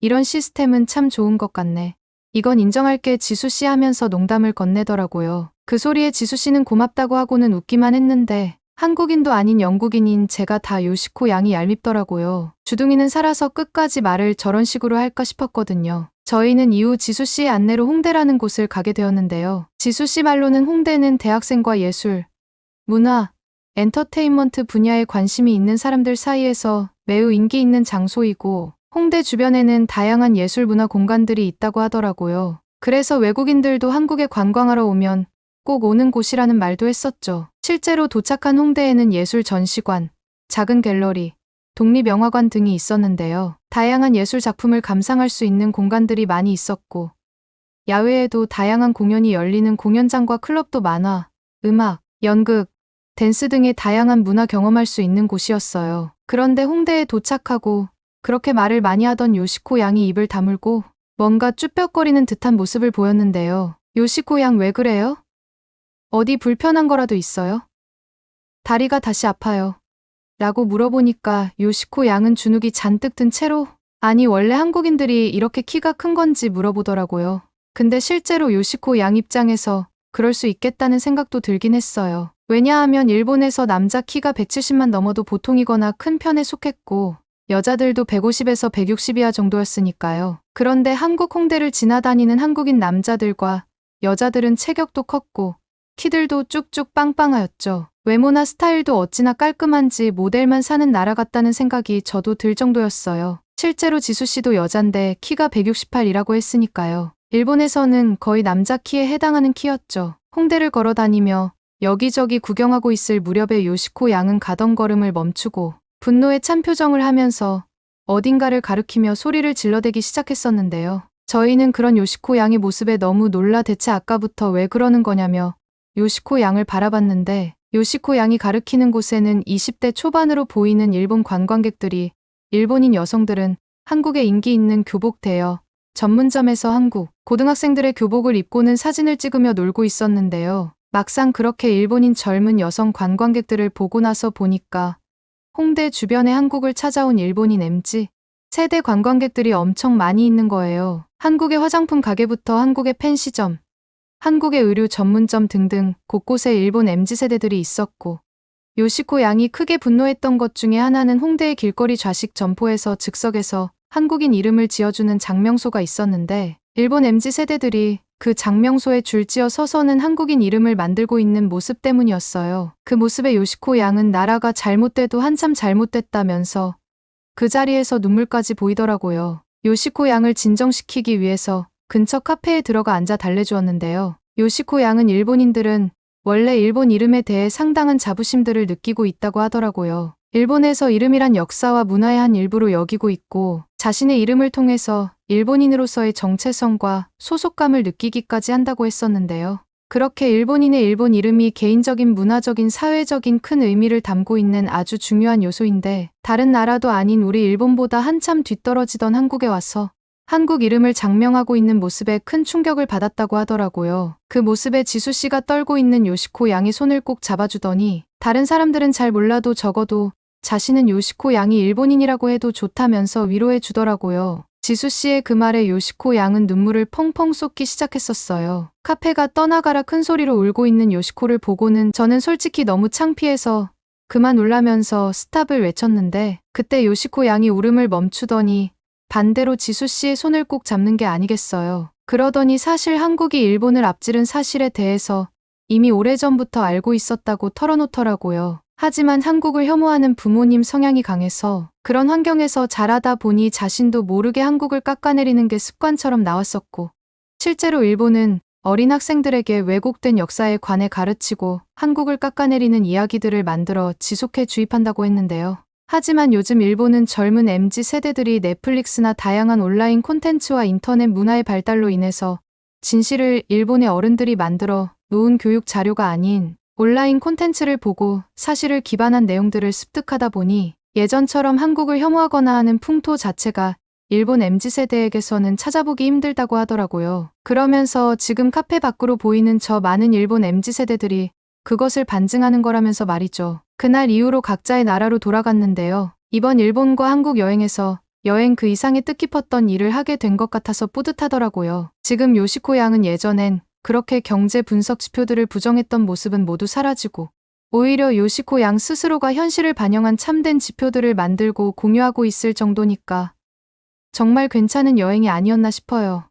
이런 시스템은 참 좋은 것 같네. 이건 인정할게 지수씨 하면서 농담을 건네더라고요. 그 소리에 지수씨는 고맙다고 하고는 웃기만 했는데 한국인도 아닌 영국인인 제가 다 요시코 양이 얄밉더라고요. 주둥이는 살아서 끝까지 말을 저런 식으로 할까 싶었거든요. 저희는 이후 지수씨의 안내로 홍대라는 곳을 가게 되었는데요. 지수씨 말로는 홍대는 대학생과 예술, 문화, 엔터테인먼트 분야에 관심이 있는 사람들 사이에서 매우 인기 있는 장소이고 홍대 주변에는 다양한 예술 문화 공간들이 있다고 하더라고요. 그래서 외국인들도 한국에 관광하러 오면 꼭 오는 곳이라는 말도 했었죠. 실제로 도착한 홍대에는 예술 전시관, 작은 갤러리, 독립영화관 등이 있었는데요. 다양한 예술 작품을 감상할 수 있는 공간들이 많이 있었고 야외에도 다양한 공연이 열리는 공연장과 클럽도 만화, 음악, 연극, 댄스 등의 다양한 문화 경험할 수 있는 곳이었어요. 그런데 홍대에 도착하고 그렇게 말을 많이 하던 요시코 양이 입을 다물고 뭔가 쭈뼛거리는 듯한 모습을 보였는데요. 요시코 양 왜 그래요? 어디 불편한 거라도 있어요? 다리가 다시 아파요. 라고 물어보니까 요시코 양은 주눅이 잔뜩 든 채로 아니 원래 한국인들이 이렇게 키가 큰 건지 물어보더라고요. 근데 실제로 요시코 양 입장에서 그럴 수 있겠다는 생각도 들긴 했어요. 왜냐하면 일본에서 남자 키가 170만 넘어도 보통이거나 큰 편에 속했고 여자들도 150에서 160 이하 정도였으니까요. 그런데 한국 홍대를 지나다니는 한국인 남자들과 여자들은 체격도 컸고 키들도 쭉쭉 빵빵하였죠. 외모나 스타일도 어찌나 깔끔한지 모델만 사는 나라 같다는 생각이 저도 들 정도였어요. 실제로 지수씨도 여잔데 키가 168이라고 했으니까요. 일본에서는 거의 남자 키에 해당하는 키였죠. 홍대를 걸어다니며 여기저기 구경하고 있을 무렵에 요시코 양은 가던 걸음을 멈추고 분노에 찬 표정을 하면서 어딘가를 가리키며 소리를 질러대기 시작했었는데요. 저희는 그런 요시코 양의 모습에 너무 놀라 대체 아까부터 왜 그러는 거냐며 요시코 양을 바라봤는데 요시코 양이 가리키는 곳에는 20대 초반으로 보이는 일본 관광객들이 일본인 여성들은 한국에 인기 있는 교복 대여 전문점에서 한국 고등학생들의 교복을 입고는 사진을 찍으며 놀고 있었는데요. 막상 그렇게 일본인 젊은 여성 관광객들을 보고 나서 보니까 홍대 주변에 한국을 찾아온 일본인 MZ 세대 관광객들이 엄청 많이 있는 거예요. 한국의 화장품 가게부터 한국의 펜시점, 한국의 의류 전문점 등등 곳곳에 일본 MZ 세대들이 있었고 요시코 양이 크게 분노했던 것 중에 하나는 홍대의 길거리 좌식 점포에서 즉석에서 한국인 이름을 지어주는 장명소가 있었는데 일본 MZ 세대들이 그 장명소에 줄지어 서서는 한국인 이름을 만들고 있는 모습 때문이었어요. 그 모습에 요시코 양은 나라가 잘못돼도 한참 잘못됐다면서 그 자리에서 눈물까지 보이더라고요. 요시코 양을 진정시키기 위해서 근처 카페에 들어가 앉아 달래주었는데요. 요시코 양은 일본인들은 원래 일본 이름에 대해 상당한 자부심들을 느끼고 있다고 하더라고요. 일본에서 이름이란 역사와 문화의 한 일부로 여기고 있고 자신의 이름을 통해서 일본인으로서의 정체성과 소속감을 느끼기까지 한다고 했었는데요. 그렇게 일본인의 일본 이름이 개인적인 문화적인 사회적인 큰 의미를 담고 있는 아주 중요한 요소인데 다른 나라도 아닌 우리 일본보다 한참 뒤떨어지던 한국에 와서 한국 이름을 장명하고 있는 모습에 큰 충격을 받았다고 하더라고요. 그 모습에 지수씨가 떨고 있는 요시코 양의 손을 꼭 잡아주더니 다른 사람들은 잘 몰라도 적어도 자신은 요시코 양이 일본인이라고 해도 좋다면서 위로해 주더라고요. 지수씨의 그 말에 요시코 양은 눈물을 펑펑 쏟기 시작했었어요. 카페가 떠나가라 큰 소리로 울고 있는 요시코를 보고는 저는 솔직히 너무 창피해서 그만 울라면서 스탑을 외쳤는데 그때 요시코 양이 울음을 멈추더니 반대로 지수씨의 손을 꼭 잡는 게 아니겠어요. 그러더니 사실 한국이 일본을 앞지른 사실에 대해서 이미 오래전부터 알고 있었다고 털어놓더라고요. 하지만 한국을 혐오하는 부모님 성향이 강해서 그런 환경에서 자라다 보니 자신도 모르게 한국을 깎아내리는 게 습관처럼 나왔었고 실제로 일본은 어린 학생들에게 왜곡된 역사에 관해 가르치고 한국을 깎아내리는 이야기들을 만들어 지속해 주입한다고 했는데요. 하지만 요즘 일본은 젊은 MZ 세대들이 넷플릭스나 다양한 온라인 콘텐츠와 인터넷 문화의 발달로 인해서 진실을 일본의 어른들이 만들어 놓은 교육 자료가 아닌 온라인 콘텐츠를 보고 사실을 기반한 내용들을 습득하다 보니 예전처럼 한국을 혐오하거나 하는 풍토 자체가 일본 MZ세대에게서는 찾아보기 힘들다고 하더라고요. 그러면서 지금 카페 밖으로 보이는 저 많은 일본 MZ세대들이 그것을 반증하는 거라면서 말이죠. 그날 이후로 각자의 나라로 돌아갔는데요. 이번 일본과 한국 여행에서 여행 그 이상의 뜻깊었던 일을 하게 된 것 같아서 뿌듯하더라고요. 지금 요시코 양은 예전엔 그렇게 경제 분석 지표들을 부정했던 모습은 모두 사라지고 오히려 요시코 양 스스로가 현실을 반영한 참된 지표들을 만들고 공유하고 있을 정도니까 정말 괜찮은 여행이 아니었나 싶어요.